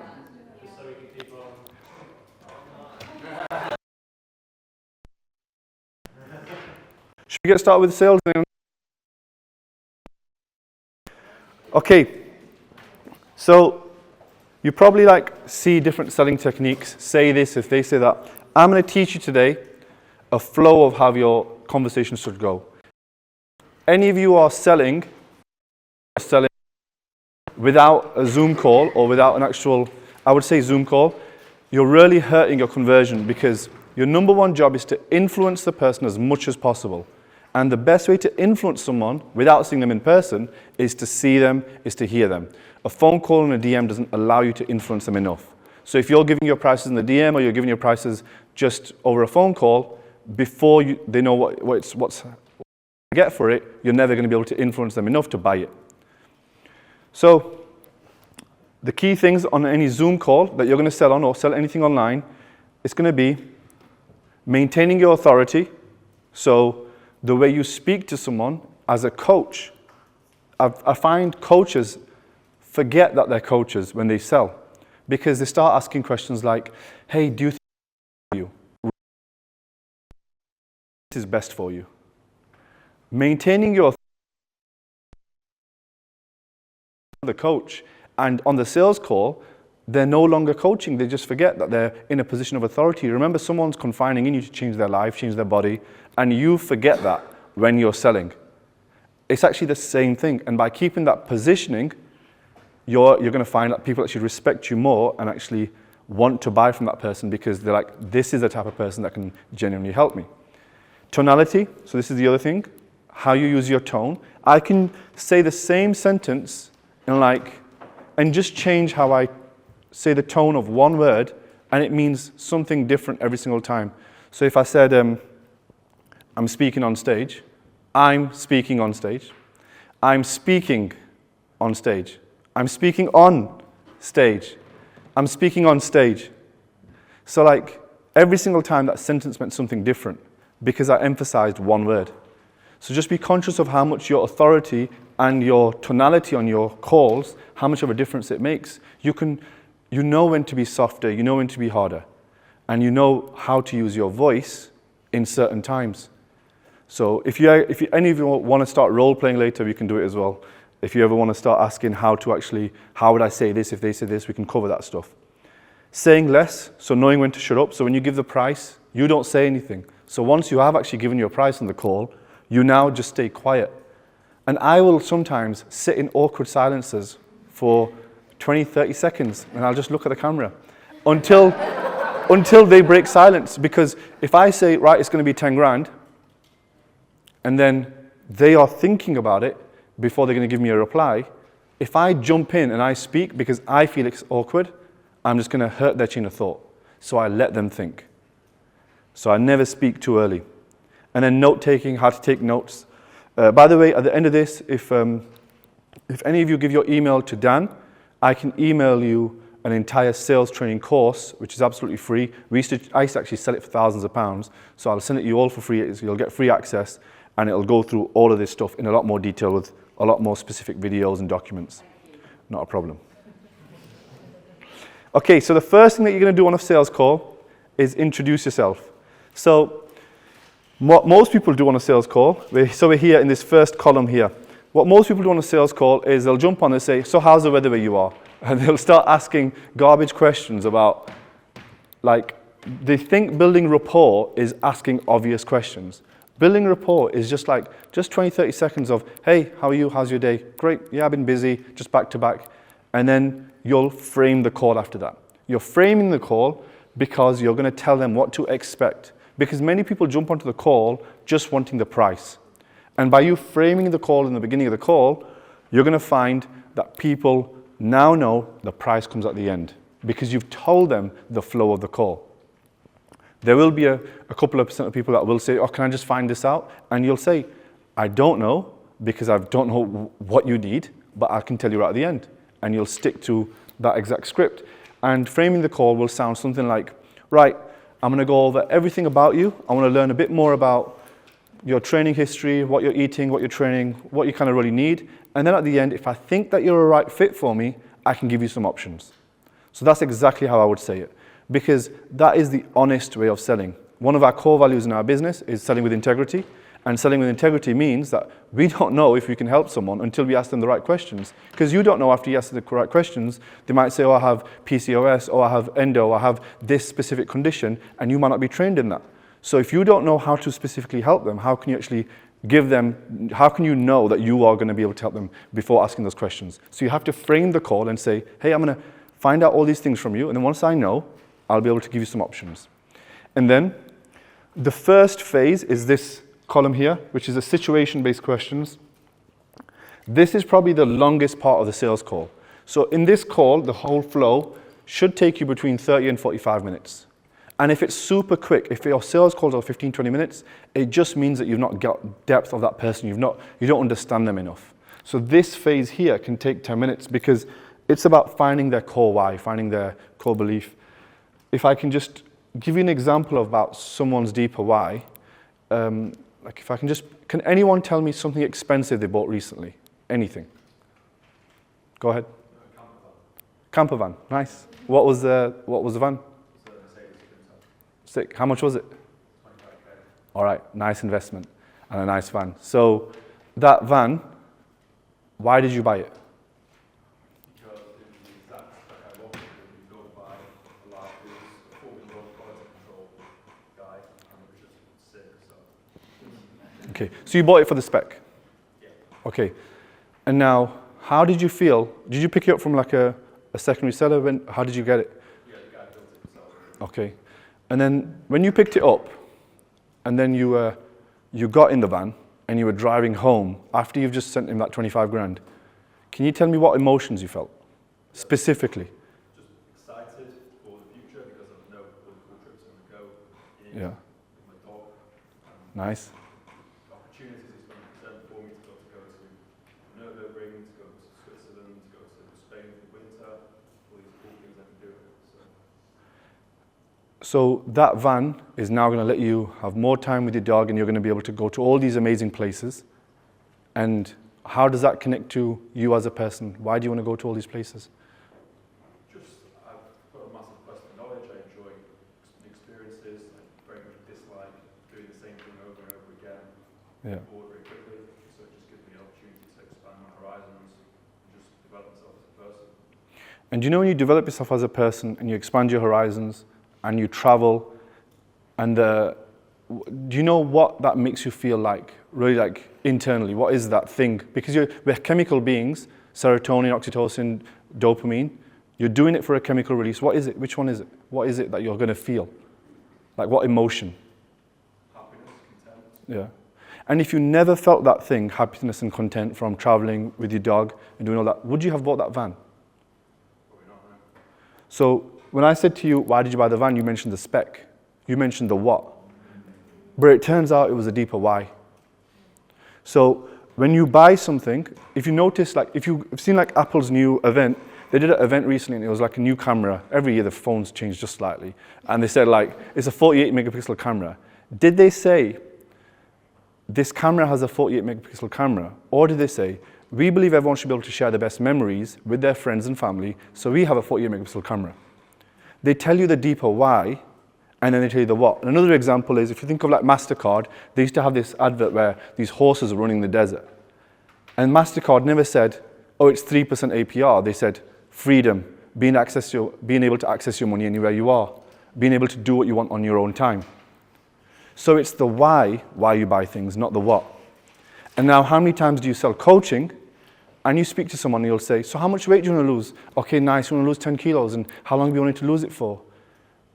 Should we get started with sales? Okay. So you probably see different selling techniques, say this if they say that. I'm going to teach you today a flow of how your conversation should go. Any of you are selling without a Zoom call or without an actual, I would say Zoom call, you're really hurting your conversion because your number one job is to influence the person as much as possible. And the best way to influence someone without seeing them in person is to see them, is to hear them. A phone call and a DM doesn't allow you to influence them enough. So if you're giving your prices in the DM or you're giving your prices just over a phone call, before they know what's to get for it, you're never going to be able to influence them enough to buy it. So the key things on any Zoom call that you're going to sell on or sell anything online, it's going to be maintaining your authority. So the way you speak to someone as a coach. I find coaches forget that they're coaches when they sell because they start asking questions like, hey, do you think this is best for you? Maintaining your the coach, and on the sales call, they're no longer coaching. They just forget that they're in a position of authority. Remember, someone's confiding in you to change their life, change their body, and you forget that when you're selling. It's actually the same thing. And by keeping that positioning, you're going to find that people actually respect you more and actually want to buy from that person because they're like, this is the type of person that can genuinely help me. Tonality, so this is the other thing, how you use your tone. I can say the same sentence and just change how I say the tone of one word, and it means something different every single time. So if I said, I'm speaking on stage, I'm speaking on stage, I'm speaking on stage, I'm speaking on stage, I'm speaking on stage. So every single time that sentence meant something different because I emphasized one word. So just be conscious of how much your authority and your tonality on your calls, how much of a difference it makes. You know when to be softer, you know when to be harder, and you know how to use your voice in certain times. So if any of you want to start role-playing later, we can do it as well. If you ever want to start asking how would I say this if they say this, we can cover that stuff. Saying less, so knowing when to shut up. So when you give the price, you don't say anything. So once you have actually given your price on the call, you now just stay quiet. And I will sometimes sit in awkward silences for 20, 30 seconds, and I'll just look at the camera until they break silence. Because if I say, right, it's going to be 10 grand, and then they are thinking about it before they're going to give me a reply, if I jump in and I speak because I feel it's awkward, I'm just going to hurt their chain of thought. So I let them think. So I never speak too early. And then note-taking, how to take notes. By the way, at the end of this, if any of you give your email to Dan, I can email you an entire sales training course, which is absolutely free. I used to actually sell it for thousands of pounds, so I'll send it to you all for free. You'll get free access, and it'll go through all of this stuff in a lot more detail with a lot more specific videos and documents. Not a problem. Okay, so the first thing that you're going to do on a sales call is introduce yourself. So what most people do on a sales call, so we're here in this first column here. What most people do on a sales call is they'll jump on and say, so how's the weather where you are? And they'll start asking garbage questions about, they think building rapport is asking obvious questions. Building rapport is just 20, 30 seconds of, hey, how are you? How's your day? Great. Yeah, I've been busy, just back to back. And then you'll frame the call after that. You're framing the call because you're going to tell them what to expect. Because many people jump onto the call just wanting the price. And by you framing the call in the beginning of the call, you're going to find that people now know the price comes at the end because you've told them the flow of the call. There will be a couple of percent of people that will say, oh, can I just find this out? And you'll say, I don't know because I don't know what you need, but I can tell you right at the end. And you'll stick to that exact script. And framing the call will sound something like, right, I'm going to go over everything about you. I want to learn a bit more about your training history, what you're eating, what you're training, what you kind of really need. And then at the end, if I think that you're a right fit for me, I can give you some options. So that's exactly how I would say it, because that is the honest way of selling. One of our core values in our business is selling with integrity. And selling with integrity means that we don't know if we can help someone until we ask them the right questions. Because you don't know after you ask the right questions, they might say, oh, I have PCOS, or I have endo, or I have this specific condition, and you might not be trained in that. So if you don't know how to specifically help them, how can you actually give them, how can you know that you are going to be able to help them before asking those questions? So you have to frame the call and say, hey, I'm going to find out all these things from you, and then once I know, I'll be able to give you some options. And then the first phase is this column here, which is a situation-based questions. This is probably the longest part of the sales call. So in this call, the whole flow should take you between 30 and 45 minutes. And if it's super quick, if your sales calls are 15, 20 minutes, it just means that you've not got depth of that person. You don't understand them enough. So this phase here can take 10 minutes because it's about finding their core why, finding their core belief. If I can just give you an example about someone's deeper why, can anyone tell me something expensive they bought recently? Anything? Go ahead. Camper van, nice. What was the van? Sick. How much was it? 25K. All right, nice investment and a nice van. So that van, why did you buy it? Because it was the exact spec I wanted. It was built by a large quality control guy, and it was just sick. So. Okay, so you bought it for the spec? Yeah. Okay, and now, how did you feel? Did you pick it up from like a secondary seller? How did you get it? Yeah, the guy built it himself. Okay, and then when you picked it up, and then you got in the van, and you were driving home after you've just sent him that 25 grand, can you tell me what emotions you felt, specifically? Just excited for the future because I know all the cool trips I'm going to go. Yeah. With my dog. Nice. Opportunities it's going to present for me to go to Nürburgring, to go to Switzerland, to go to Spain for the winter, all these cool things I can do. So that van is now going to let you have more time with your dog, and you're going to be able to go to all these amazing places. And how does that connect to you as a person? Why do you want to go to all these places? Just, I've got a massive quest for knowledge. I enjoy the experiences. I very much dislike doing the same thing over and over again. Yeah. I'm bored very quickly, so it just gives me the opportunity to expand my horizons and just develop myself as a person. And do you know when you develop yourself as a person and you expand your horizons and you travel, and do you know what that makes you feel like, really like internally? What is that thing? Because we're chemical beings, serotonin, oxytocin, dopamine. You're doing it for a chemical release. What is it? Which one is it? What is it that you're going to feel? Like what emotion? Happiness, content. Yeah. And if you never felt that thing, happiness and content from traveling with your dog and doing all that, would you have bought that van? Probably not, no. So when I said to you, why did you buy the van? You mentioned the spec. You mentioned the what. But it turns out it was a deeper why. So when you buy something, if you notice, like if you've seen like Apple's new event, they did an event recently and it was like a new camera. Every year the phones change just slightly. And they said like, it's a 48 megapixel camera. Did they say, this camera has a 48 megapixel camera? Or did they say, we believe everyone should be able to share the best memories with their friends and family, so we have a 48 megapixel camera? They tell you the deeper why, and then they tell you the what. And another example is, if you think of like MasterCard, they used to have this advert where these horses are running the desert. And MasterCard never said, oh, it's 3% APR. They said, freedom, being able to access your money anywhere you are, being able to do what you want on your own time. So it's the why you buy things, not the what. And now, how many times do you sell coaching and you speak to someone and you'll say, so how much weight do you want to lose? Okay, nice, you want to lose 10 kilos, and how long do you want to lose it for?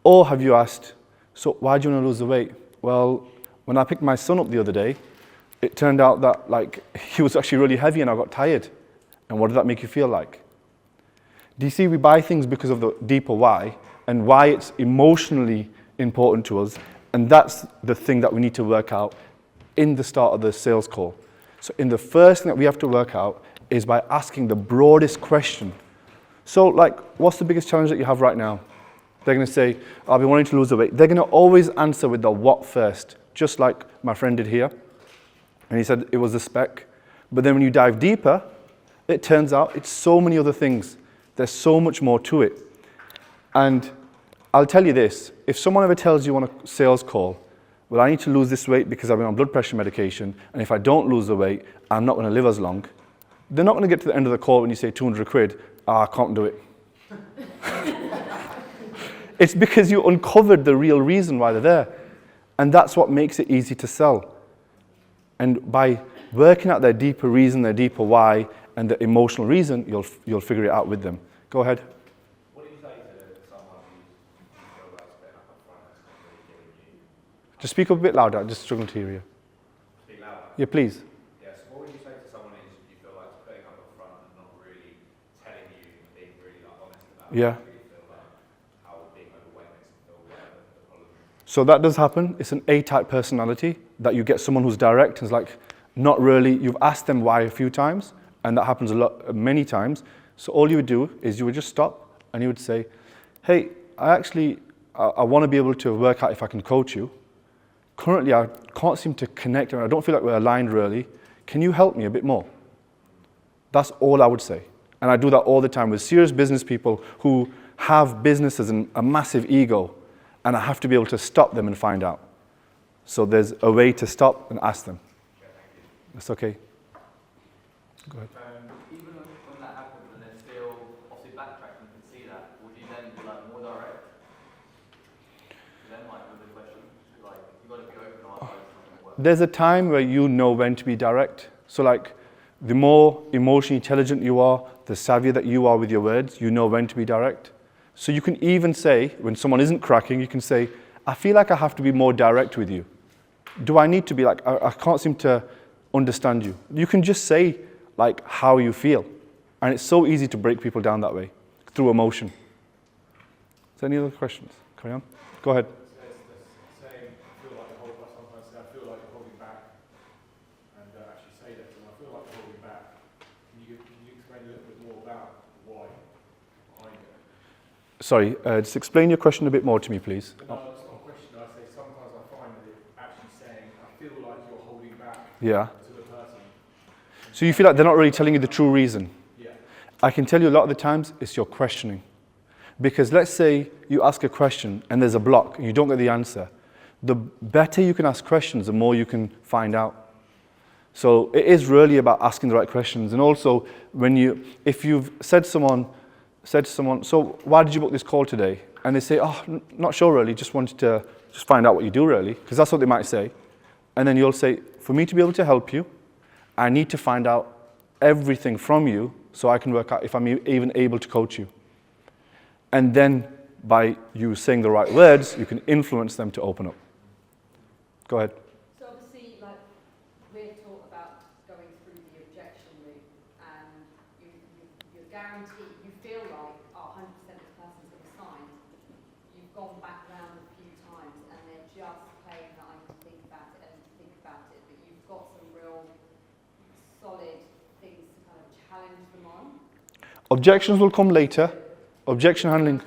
Or have you asked, so why do you want to lose the weight? Well, when I picked my son up the other day, it turned out that like he was actually really heavy and I got tired. And what did that make you feel like? Do you see, we buy things because of the deeper why, and why it's emotionally important to us, and that's the thing that we need to work out in the start of the sales call. So in the first thing that we have to work out is by asking the broadest question. So like, what's the biggest challenge that you have right now? They're going to say, I'll be wanting to lose the weight. They're going to always answer with the what first, just like my friend did here. And he said it was the spec. But then when you dive deeper, it turns out it's so many other things. There's so much more to it. And I'll tell you this, if someone ever tells you on a sales call, well, I need to lose this weight because I've been on blood pressure medication, and if I don't lose the weight, I'm not going to live as long, they're not going to get to the end of the call when you say 200 quid, I can't do it. It's because you uncovered the real reason why they're there. And that's what makes it easy to sell. And by working out their deeper reason, their deeper why, and the emotional reason, you'll figure it out with them. Go ahead. What do you say to someone who feels like spending up front that's not really giving you? Just speak up a bit louder, I'm just struggling to hear you. Speak louder? Yeah, please. Yes, what would you say to someone who you feel like putting up front and not really telling you, being really like honest about Yeah. it? So that does happen. It's an A-type personality that you get someone who's direct and is like, not really, you've asked them why a few times, and that happens many times. So all you would do is you would just stop and you would say, hey, I want to be able to work out if I can coach you. Currently, I can't seem to connect, and I don't feel like we're aligned really. Can you help me a bit more? That's all I would say. And I do that all the time with serious business people who have businesses and a massive ego, and I have to be able to stop them and find out. So there's a way to stop and ask them. That's okay. Go ahead. Even when that happens and they're still obviously backtracking, you can see that, would you then be like more direct? Then might be the question, like, you've got to be open or otherwise it's not going to work. There's a time where you know when to be direct. So like, the more emotionally intelligent you are, the savvier that you are with your words, you know when to be direct. So you can even say, when someone isn't cracking, you can say, I feel like I have to be more direct with you. Do I need to be like, I can't seem to understand you. You can just say like how you feel. And it's so easy to break people down that way, through emotion. Is there any other questions? Carry on. Go ahead. Saying, I feel like sometimes say, I feel like you're holding back, and actually say that to them, I feel like you're holding back. Can you explain a little bit more about why behind it? Sorry, just explain your question a bit more to me, please. No, it's not a question. I say sometimes I find that it actually saying, I feel like you're holding back Yeah. to the person. So you feel like they're not really telling you the true reason? Yeah. I can tell you a lot of the times it's your questioning. Because let's say you ask a question and there's a block and you don't get the answer. The better you can ask questions, the more you can find out. So it is really about asking the right questions. And also, if you've said to someone, so why did you book this call today? And they say, oh, not sure really, just wanted to just find out what you do really, because that's what they might say. And then you'll say, for me to be able to help you, I need to find out everything from you so I can work out if I'm even able to coach you. And then by you saying the right words, you can influence them to open up. Go ahead. So obviously, like, we're taught about going through the objection route, and you're guaranteed, you feel like, oh, 100% this person's going to sign. You've gone back round a few times, and they're just playing that I can think about it, but you've got some real solid things to kind of challenge them on. Objections will come later. Objection handling.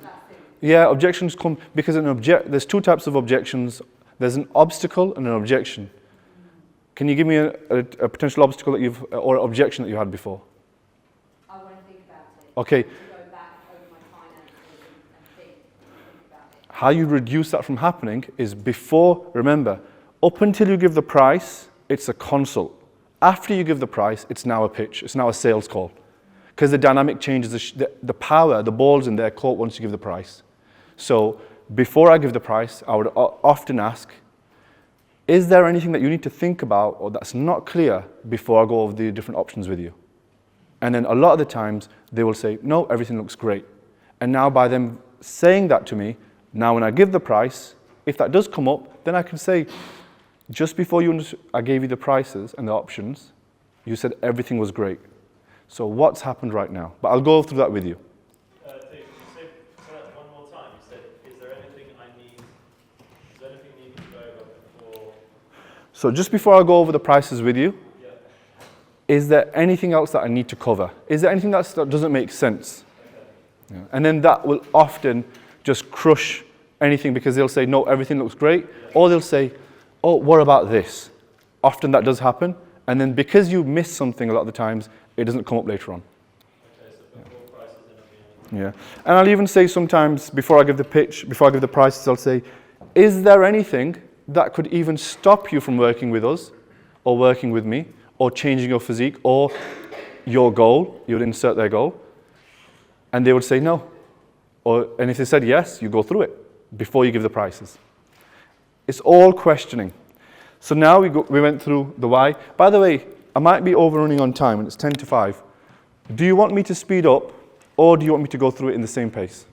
Yeah, objections come because there's two types of objections. There's an obstacle and an objection. Can you give me a potential obstacle that or objection that you had before? I want to think about it. Okay. To go back over my finances and think about it. How you reduce that from happening is remember, up until you give the price, it's a consult. After you give the price, it's now a pitch. It's now a sales call. Because the dynamic changes, the power, the ball's in their court once you give the price. So before I give the price, I would often ask, is there anything that you need to think about or that's not clear before I go over the different options with you? And then a lot of the times they will say, no, everything looks great. And now by them saying that to me, now when I give the price, if that does come up, then I can say, just before I gave you the prices and the options, you said everything was great. So what's happened right now? But I'll go through that with you. Say that one more time. You said, is there anything you need to go over before? So just before I go over the prices with you, is there anything else that I need to cover? Is there anything that doesn't make sense? Yeah. And then that will often just crush anything because they'll say, no, everything looks great. Or they'll say, oh, what about this? Often that does happen. And then because you miss something a lot of the times, it doesn't come up later on. Okay, so before prices and Yeah. And I'll even say sometimes before I give the pitch, before I give the prices, I'll say, is there anything that could even stop you from working with us or working with me or changing your physique or your goal? You would insert their goal. And they would say no. And if they said yes, you go through it before you give the prices. It's all questioning. So now we went through the why. By the way, I might be overrunning on time and it's 10 to 5. Do you want me to speed up or do you want me to go through it in the same pace?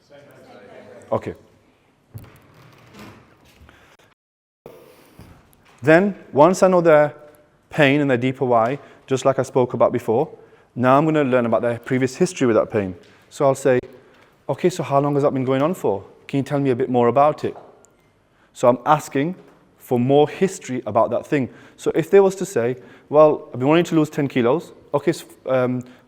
Same pace. Okay. Then, once I know their pain and their deeper why, just like I spoke about before, now I'm going to learn about their previous history with that pain. So I'll say, okay, so how long has that been going on for? Can you tell me a bit more about it? So I'm asking for more history about that thing. So if they was to say, well, I've been wanting to lose 10 kilos. Okay, so,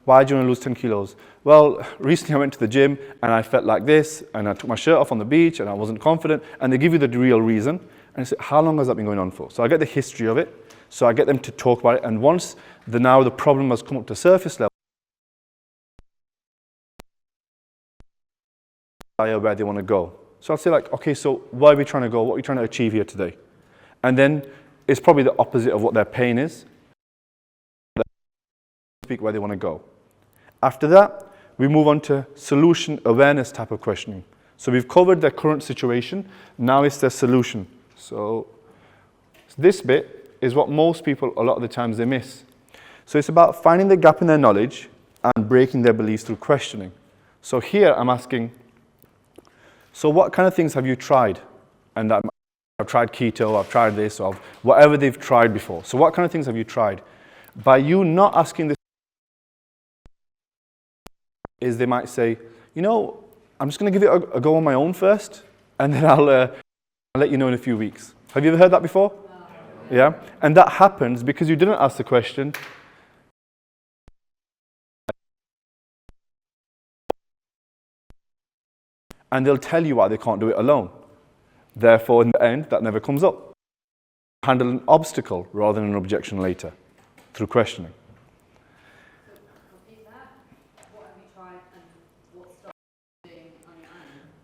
why do you want to lose 10 kilos? Well, recently I went to the gym and I felt like this and I took my shirt off on the beach and I wasn't confident, and they give you the real reason. And I say, how long has that been going on for? So I get the history of it. So I get them to talk about it. And once now the problem has come up to surface level, where they want to go. So I'll say like, okay, so where are we trying to go? What are we trying to achieve here today? And then it's probably the opposite of what their pain is. Speak where they want to go. After that, we move on to solution awareness type of questioning. So we've covered their current situation. Now it's their solution. So this bit is what most people, a lot of the times, they miss. So it's about finding the gap in their knowledge and breaking their beliefs through questioning. So here I'm asking, so what kind of things have you tried? And I've tried keto, I've tried this, or whatever they've tried before. So what kind of things have you tried? By you not asking this, is they might say, you know, I'm just going to give it a go on my own first, and then I'll let you know in a few weeks. Have you ever heard that before? No. Yeah? And that happens because you didn't ask the question. And they'll tell you why they can't do it alone. Therefore, in the end, that never comes up. Handle an obstacle rather than an objection later through questioning.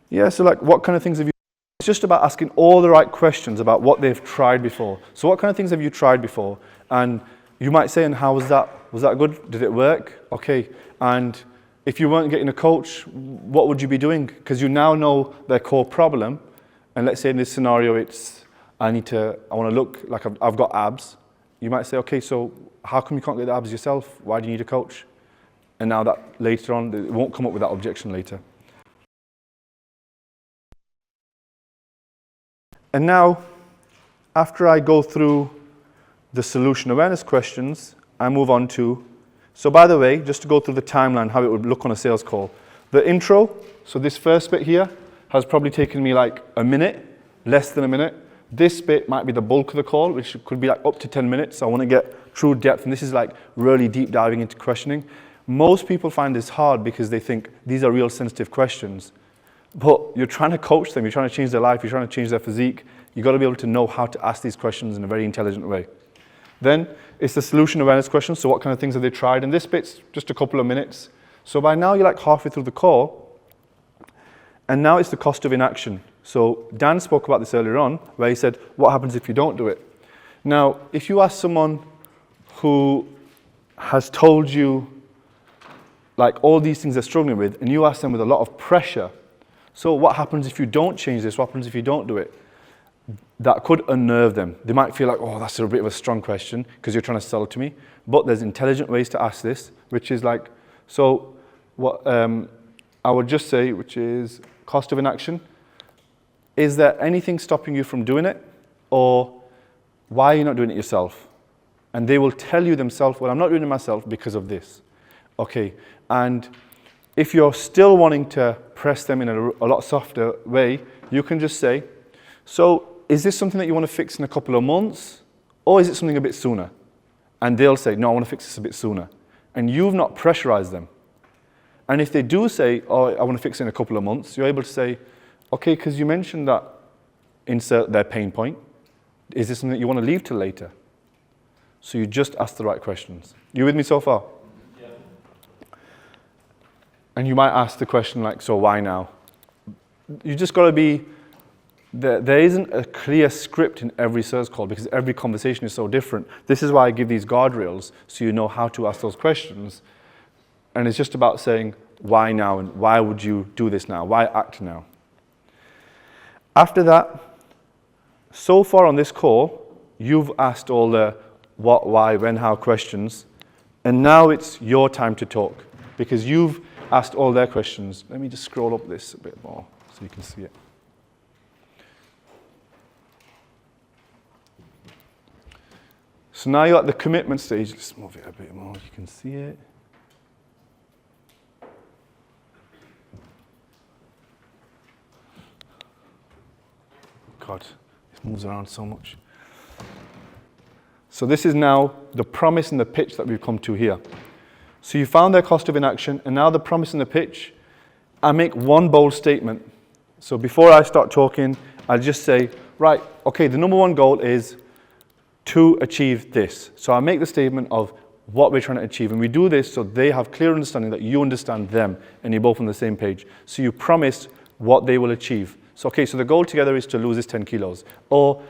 Yeah, so like what kind of things have you... It's just about asking all the right questions about what they've tried before. So what kind of things have you tried before? And you might say, and how was that? Was that good? Did it work? Okay. And if you weren't getting a coach, what would you be doing? Because you now know their core problem. And let's say in this scenario, it's, I want to look like I've got abs. You might say, okay, so how come you can't get the abs yourself? Why do you need a coach? And now that later on, it won't come up with that objection later. And now, after I go through the solution awareness questions, I move on to, so by the way, just to go through the timeline, how it would look on a sales call. The intro, so this first bit here, has probably taken me like a minute, less than a minute. This bit might be the bulk of the call, which could be like up to 10 minutes. I want to get true depth, and this is like really deep diving into questioning. Most people find this hard because they think these are real sensitive questions. But you're trying to coach them, you're trying to change their life, you're trying to change their physique. You've got to be able to know how to ask these questions in a very intelligent way. Then it's the solution awareness questions. So what kind of things have they tried? And this bit's just a couple of minutes. So by now you're like halfway through the call. And now it's the cost of inaction. So Dan spoke about this earlier on, where he said, what happens if you don't do it? Now, if you ask someone who has told you like all these things they're struggling with, and you ask them with a lot of pressure, so what happens if you don't change this? What happens if you don't do it? that could unnerve them. They might feel like, oh, that's a bit of a strong question because you're trying to sell it to me. But there's intelligent ways to ask this, which is like, so what I would just say, which is cost of inaction. Is there anything stopping you from doing it? Or why are you not doing it yourself? And they will tell you themselves, well, I'm not doing it myself because of this. Okay, and if you're still wanting to press them in a lot softer way, you can just say, so is this something that you want to fix in a couple of months? Or is it something a bit sooner? And they'll say, no, I want to fix this a bit sooner. And you've not pressurized them. And if they do say, oh, I want to fix it in a couple of months, you're able to say, okay, because you mentioned that, insert their pain point. Is this something that you want to leave till later? So you just ask the right questions. You with me so far? Yeah. And you might ask the question like, so why now? You just got to be, there isn't a clear script in every sales call because every conversation is so different. This is why I give these guardrails so you know how to ask those questions. And it's just about saying, why now? And why would you do this now? Why act now? After that, so far on this call, you've asked all the what, why, when, how questions. And now it's your time to talk because you've asked all their questions. Let me just scroll up this a bit more so you can see it. So now you're at the commitment stage. Let's move it a bit more, you can see it. God, it moves around so much. So this is now the promise and the pitch that we've come to here. So you found their cost of inaction, and now the promise and the pitch, I make one bold statement. So before I start talking, I just say, right, okay, the number one goal is to achieve this. So I make the statement of what we're trying to achieve, and we do this so they have clear understanding that you understand them, and you're both on the same page. So you promise what they will achieve. So, okay, so the goal together is to lose this 10 kilos. Or,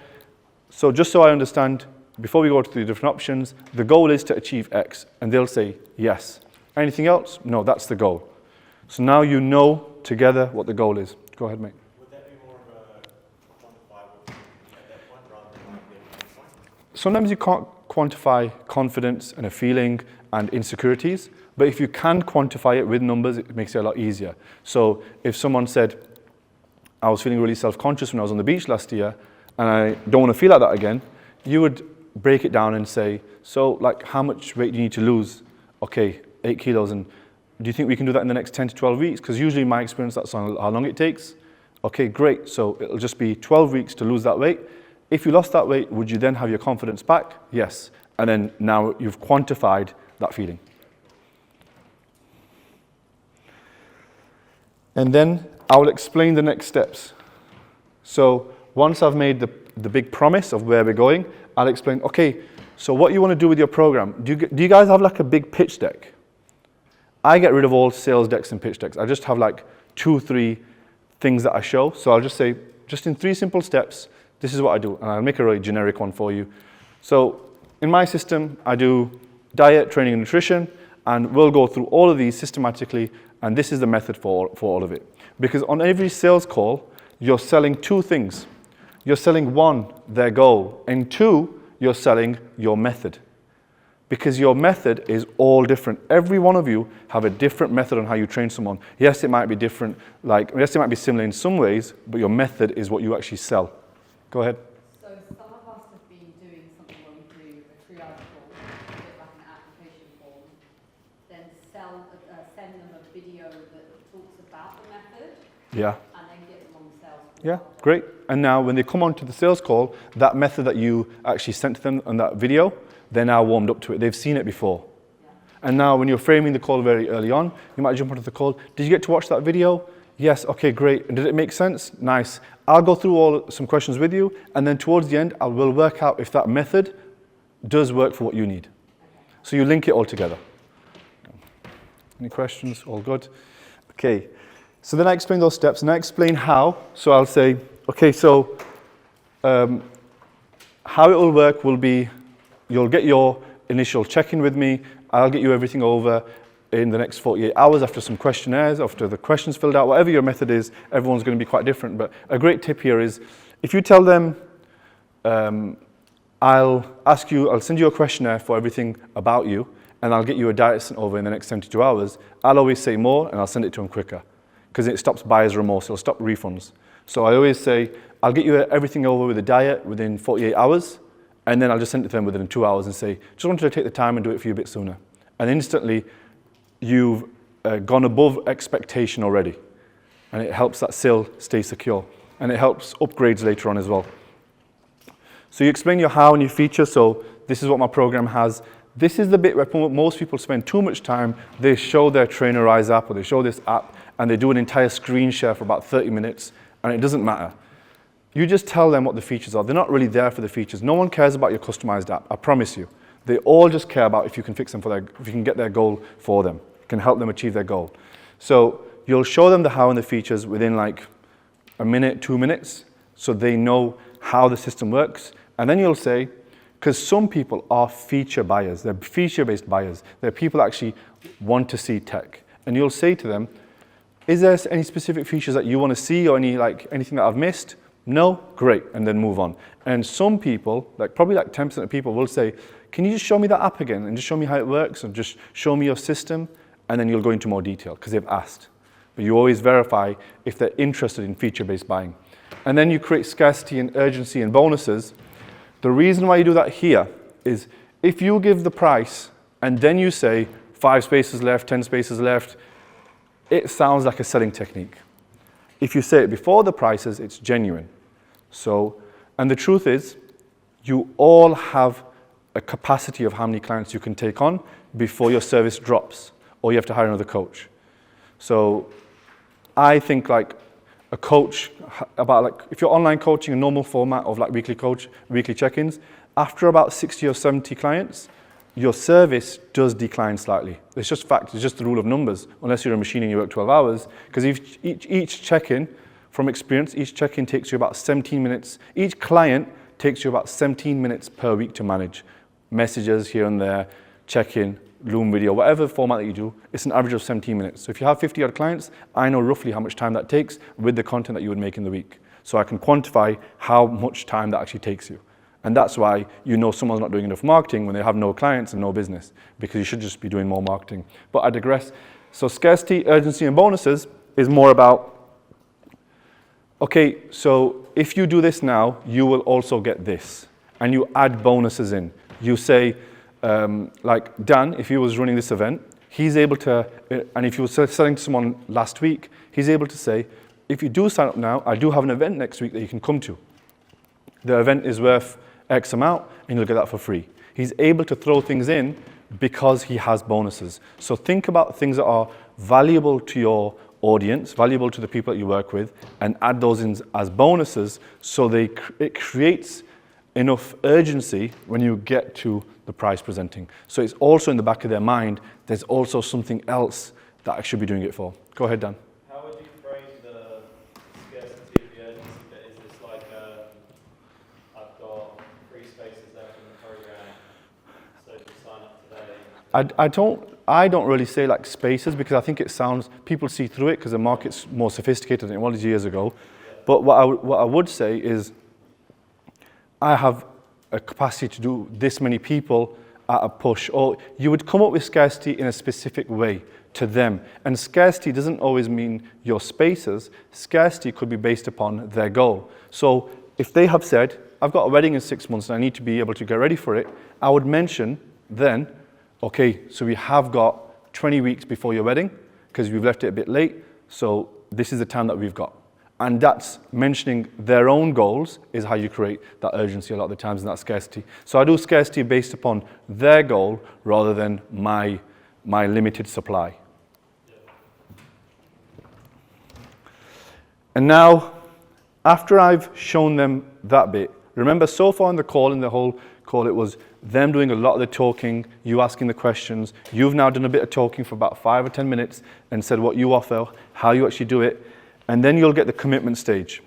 so just so I understand, before we go through the different options, the goal is to achieve X. And they'll say, yes. Anything else? No, that's the goal. So now you know together what the goal is. Go ahead, mate. Would that be more of a quantifiable at that point rather than like the point? Sometimes you can't quantify confidence and a feeling and insecurities. But if you can quantify it with numbers, it makes it a lot easier. So if someone said, I was feeling really self-conscious when I was on the beach last year, and I don't want to feel like that again, you would break it down and say, so like how much weight do you need to lose? Okay, 8 kilos, and do you think we can do that in the next 10 to 12 weeks? Because usually in my experience, that's how long it takes. Okay, great, so it'll just be 12 weeks to lose that weight. If you lost that weight, would you then have your confidence back? Yes, and then now you've quantified that feeling. And then I will explain the next steps. So once I've made the big promise of where we're going, I'll explain, okay, so what you want to do with your program, do you guys have like a big pitch deck? I get rid of all sales decks and pitch decks. I just have like 2-3 things that I show. So I'll just say, just in 3 simple steps, this is what I do. And I'll make a really generic one for you. So in my system, I do diet, training, and nutrition, and we'll go through all of these systematically, and this is the method for all of it. Because on every sales call, you're selling 2 things. You're selling 1, their goal, and 2, you're selling your method. Because your method is all different. Every one of you have a different method on how you train someone. Yes, it might be different, yes, it might be similar in some ways, but your method is what you actually sell. Go ahead. So some of us have been doing something where we do a triage form, a bit like an application form, then send them a video that talks about the method. Yeah. And then get them on the sales call. Yeah, great. And now when they come onto the sales call, that method that you actually sent to them on that video, they're now warmed up to it. They've seen it before. Yeah. And now when you're framing the call very early on, you might jump onto the call. Did you get to watch that video? Yes, okay, great. And did it make sense? Nice. I'll go through some questions with you, and then towards the end, I will work out if that method does work for what you need. So you link it all together. Any questions? All good? Okay. So then I explain those steps, and I explain how. So I'll say, okay, so how it will work will be, you'll get your initial check-in with me. I'll get you everything over in the next 48 hours after some questionnaires, after the questions filled out, whatever your method is, everyone's going to be quite different. But a great tip here is, If you tell them, I'll send you a questionnaire for everything about you, and I'll get you a diet sent over in the next 72 hours, I'll always say more, and I'll send it to them quicker, because it stops buyer's remorse, it'll stop refunds. So I always say, I'll get you everything over with a diet within 48 hours, and then I'll just send it to them within 2 hours and say, just wanted to take the time and do it for you a bit sooner. And instantly, you've gone above expectation already, and it helps that sale stay secure, and it helps upgrades later on as well. So you explain your how and your feature. So this is what my program has. This is the bit where most people spend too much time. They show their Trainerize app, or they show this app, and they do an entire screen share for about 30 minutes, and it doesn't matter. You just tell them what the features are. They're not really there for the features. No one cares about your customized app, I promise you. They all just care about if you can fix them if you can get their goal for them, can help them achieve their goal. So you'll show them the how and the features within like a minute, 2 minutes, so they know how the system works. And then you'll say, because some people are feature buyers, they're feature-based buyers. They're people that actually want to see tech. And you'll say to them, is there any specific features that you want to see, or anything that I've missed? No? Great, and then move on. And some people, probably 10% of people will say, can you just show me that app again, and just show me how it works, and just show me your system, and then you'll go into more detail, because they've asked. But you always verify if they're interested in feature-based buying. And then you create scarcity and urgency and bonuses. The reason why you do that here is if you give the price and then you say 5 spaces left, 10 spaces left, it sounds like a selling technique. If you say it before the prices, it's genuine. So, and the truth is, you all have a capacity of how many clients you can take on before your service drops, or you have to hire another coach. So I think a coach, if you're online coaching, a normal format of weekly check-ins, after about 60 or 70 clients, your service does decline slightly. It's just fact, it's just the rule of numbers, unless you're a machine and you work 12 hours, because each check-in, from experience, each check-in takes you about 17 minutes. Each client takes you about 17 minutes per week to manage. Messages here and there, check-in, Loom video, whatever format that you do, it's an average of 17 minutes. So if you have 50 odd clients, I know roughly how much time that takes with the content that you would make in the week. So I can quantify how much time that actually takes you. And that's why you know someone's not doing enough marketing when they have no clients and no business, because you should just be doing more marketing. But I digress. So scarcity, urgency, and bonuses is more about, okay, so if you do this now, you will also get this. And you add bonuses in. You say, like Dan, if he was running this event, he's able to, and if you were selling to someone last week, he's able to say, if you do sign up now, I do have an event next week that you can come to. The event is worth X amount, and you'll get that for free. He's able to throw things in because he has bonuses. So think about things that are valuable to your audience, valuable to the people that you work with, and add those in as bonuses so it creates enough urgency when you get to the price presenting. So it's also in the back of their mind, there's also something else that I should be doing it for. Go ahead, Dan. How would you frame the scarcity of the urgency bit? Is this like, I've got 3 spaces left in the program, so if you sign up today? I don't really say like spaces, because I think it sounds, people see through it because the market's more sophisticated than it was years ago. But what I would say is, I have a capacity to do this many people at a push, or you would come up with scarcity in a specific way to them. And scarcity doesn't always mean your spaces. Scarcity could be based upon their goal. So if they have said, I've got a wedding in 6 months and I need to be able to get ready for it, I would mention then, okay, so we have got 20 weeks before your wedding, because we've left it a bit late, so this is the time that we've got. And that's mentioning their own goals is how you create that urgency a lot of the times, and that scarcity. So I do scarcity based upon their goal rather than my limited supply. And now, after I've shown them that bit, remember so far in the call, it was them doing a lot of the talking, you asking the questions. You've now done a bit of talking for about 5 or 10 minutes and said what you offer, how you actually do it. And then you'll get the commitment stage.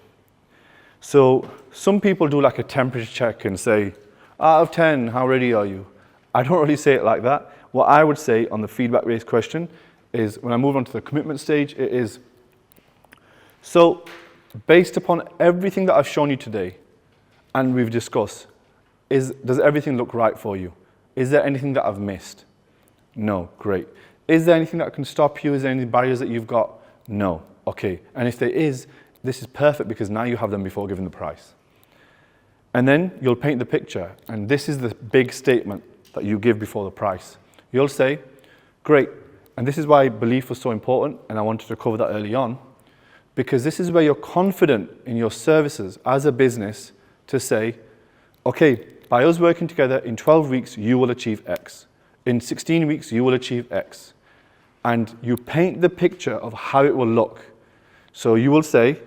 So some people do like a temperature check and say, out of 10, how ready are you? I don't really say it like that. What I would say on the feedback-based question is, when I move on to the commitment stage, it is, so based upon everything that I've shown you today and we've discussed, does everything look right for you? Is there anything that I've missed? No, great. Is there anything that can stop you? Is there any barriers that you've got? No, okay. And if there is, this is perfect because now you have them before giving the price. And then you'll paint the picture, and this is the big statement that you give before the price. You'll say, great, and this is why belief was so important, and I wanted to cover that early on, because this is where you're confident in your services as a business to say, okay, by us working together, in 12 weeks, you will achieve X. In 16 weeks, you will achieve X. And you paint the picture of how it will look. So you will say,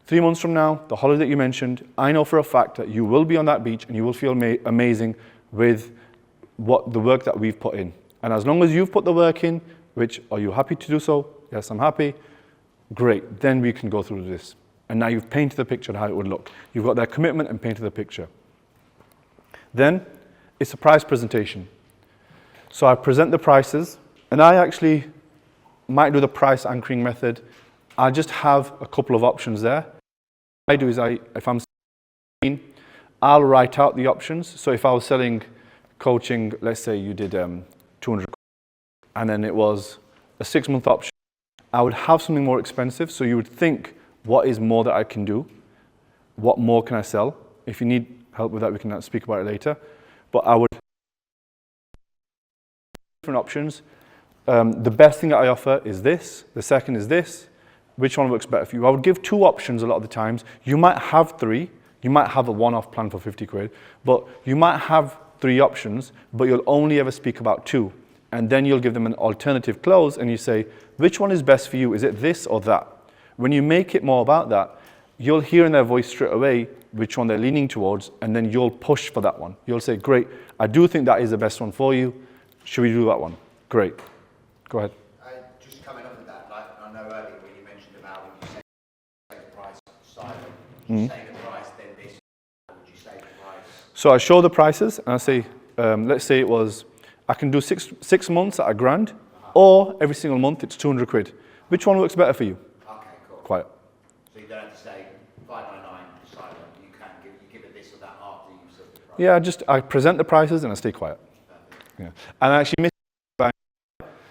3 months from now, the holiday that you mentioned, I know for a fact that you will be on that beach and you will feel amazing with the work that we've put in. And as long as you've put the work in, which, are you happy to do so? Yes, I'm happy. Great, then we can go through this. And now you've painted the picture of how it would look. You've got their commitment and painted the picture. Then, it's a price presentation. So I present the prices, and I actually might do the price anchoring method. I just have a couple of options there. What I do is, if I'm selling, I'll write out the options. So if I was selling coaching, let's say you did 200, and then it was a 6-month option, I would have something more expensive. So you would think, what is more that I can do? What more can I sell? If you need help with that, we can speak about it later. But I would different options. The best thing that I offer is this. The second is this. Which one works better for you? I would give 2 options a lot of the times. You might have 3. You might have a one-off plan for 50 quid, but you might have 3 options, but you'll only ever speak about 2. And then you'll give them an alternative close and you say, which one is best for you? Is it this or that? When you make it more about that, you'll hear in their voice straight away which one they're leaning towards, and then you'll push for that one. You'll say, great, I do think that is the best one for you. Should we do that one? Great. Go ahead. Just coming off of that, like I know earlier when you mentioned about when you say the price silent, say the price, then this, would you say the price? So I show the prices and I say, let's say it was, I can do six months at $1,000, or every single month it's 200 quid. Which one works better for you? Okay, cool. Quiet. So you don't have to say 599 silent. You can give it this or that after you said the price. Yeah, I present the prices and I stay quiet. Yeah. And I actually miss.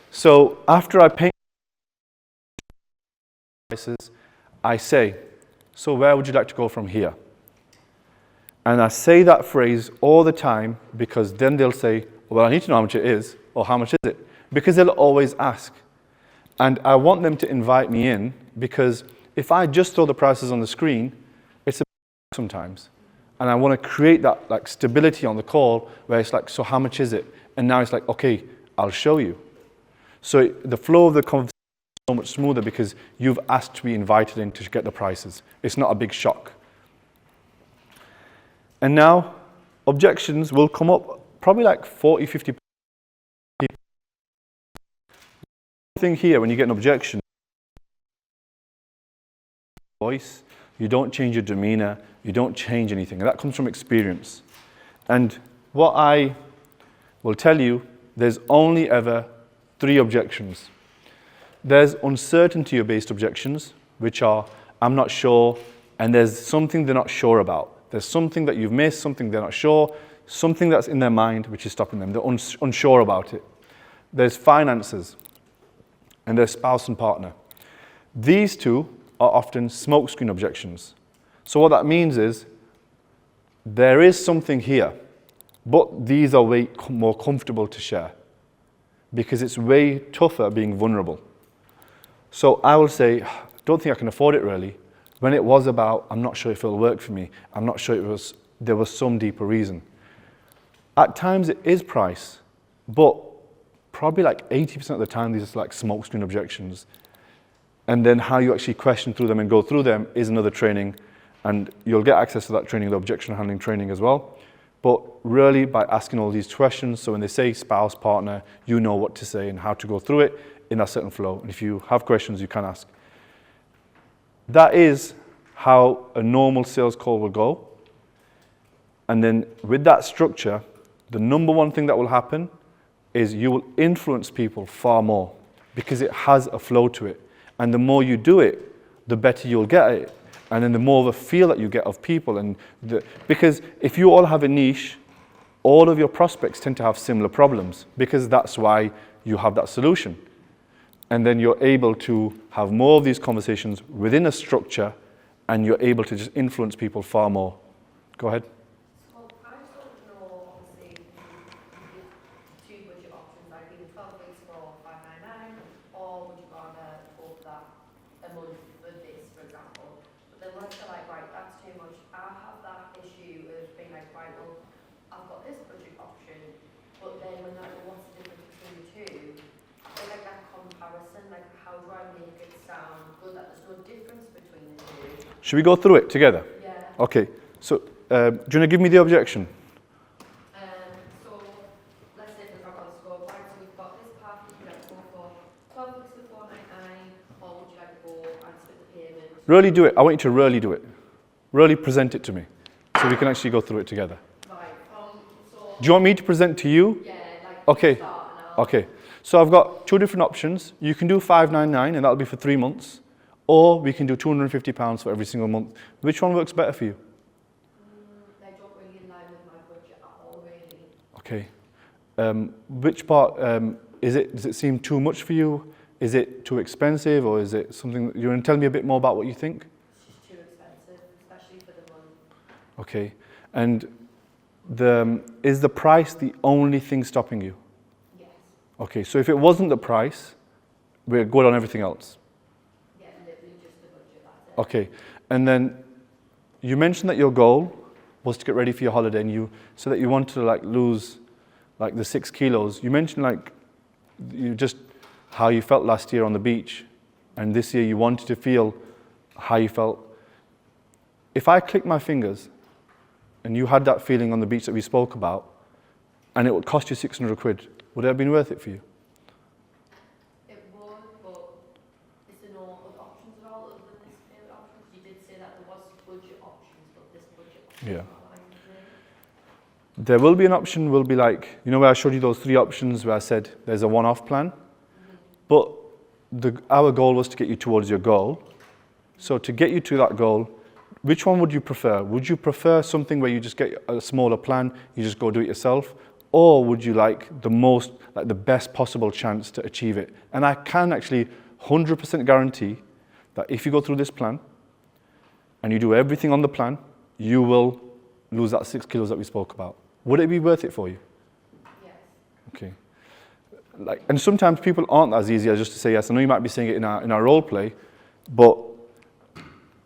So after I paint prices, I say, so where would you like to go from here? And I say that phrase all the time because then they'll say, well, I need to know how much it is, or how much is it? Because they'll always ask. And I want them to invite me in because if I just throw the prices on the screen, it's a sometimes. And I want to create that like stability on the call where it's like, so how much is it? And now it's like, okay, I'll show you. So the flow of the conversation is so much smoother because you've asked to be invited in to get the prices. It's not a big shock. And now objections will come up probably like 40, 50 people. The thing here when you get an objection, voice, you don't change your demeanor, you don't change anything. And that comes from experience. And what I will tell you, there's only ever 3 objections. There's uncertainty-based objections, which are, I'm not sure, and there's something they're not sure about. There's something that you've missed, something they're not sure, something that's in their mind which is stopping them. They're unsure about it. There's finances, and there's spouse and partner. These 2 are often smokescreen objections. So what that means is, there is something here, but these are way more comfortable to share because it's way tougher being vulnerable. So I will say, don't think I can afford it really, when it was about, I'm not sure if it'll work for me. I'm not sure there was some deeper reason. At times it is price, but probably like 80% of the time these are like smokescreen objections. And then how you actually question through them and go through them is another training, and you'll get access to that training, the objection handling training as well. But really by asking all these questions, so when they say spouse, partner, you know what to say and how to go through it in that certain flow. And if you have questions, you can ask. That is how a normal sales call will go. And then with that structure, the number one thing that will happen is you will influence people far more because it has a flow to it. And the more you do it, the better you'll get at it. And then the more of a feel that you get of people. Because if you all have a niche, all of your prospects tend to have similar problems, because that's why you have that solution. And then you're able to have more of these conversations within a structure, and you're able to just influence people far more. Go ahead. So I just want to know, obviously, two budget options, like either 12 weeks for $599, or would you rather go for that a month for this, for example? But then once they're like, right, that's too much, I have that issue of being like, right, well, I've got this budget option, but then when they're like, what's the difference between the two? I feel like that comparison, like how do I make it sound good that there's no difference between the two? Should we go through it together? Yeah. Okay. So, do you want to give me the objection? So, let's say for example, let's go, right, so we've got this path, would you like to go for 12 weeks for $499, or would you like to go and split the payment? Really do it. I want you to really do it. Really present it to me, so we can actually go through it together. Right, so... Do you want me to present to you? Yeah, like... Okay. Start now. Okay. So I've got two different options. You can do $599, and that'll be for 3 months. Or we can do £250 for every single month. Which one works better for you? They don't really in line with my budget at all, really. Okay. Which part, does it seem too much for you? Is it too expensive, or is it something, you want to tell me a bit more about what you think? It's just too expensive, especially for the month. Okay. And is the price the only thing stopping you? Yes. Okay, so if it wasn't the price, we're good on everything else. Yeah, literally just the budget, that's it. Okay, and then you mentioned that your goal was to get ready for your holiday, and so that you wanted to like lose like the 6 kilos. You mentioned like how you felt last year on the beach, and this year you wanted to feel how you felt. If I click my fingers and you had that feeling on the beach that we spoke about, and it would cost you 600 quid, would it have been worth it for you? It would, but is there no other options at all other than this payment option? Because you did say that there was budget options, but this budget option Yeah. is not aligned with me. There will be an option, will be like, you know where I showed you those 3 options where I said there's a one-off plan? But our goal was to get you towards your goal. So to get you to that goal, which one would you prefer? Would you prefer something where you just get a smaller plan, you just go do it yourself? Or would you like the best possible chance to achieve it? And I can actually 100% guarantee that if you go through this plan and you do everything on the plan, you will lose that 6 kilos that we spoke about. Would it be worth it for you? Yes. Okay. And sometimes people aren't as easy as just to say yes. I know you might be saying it in our role play, but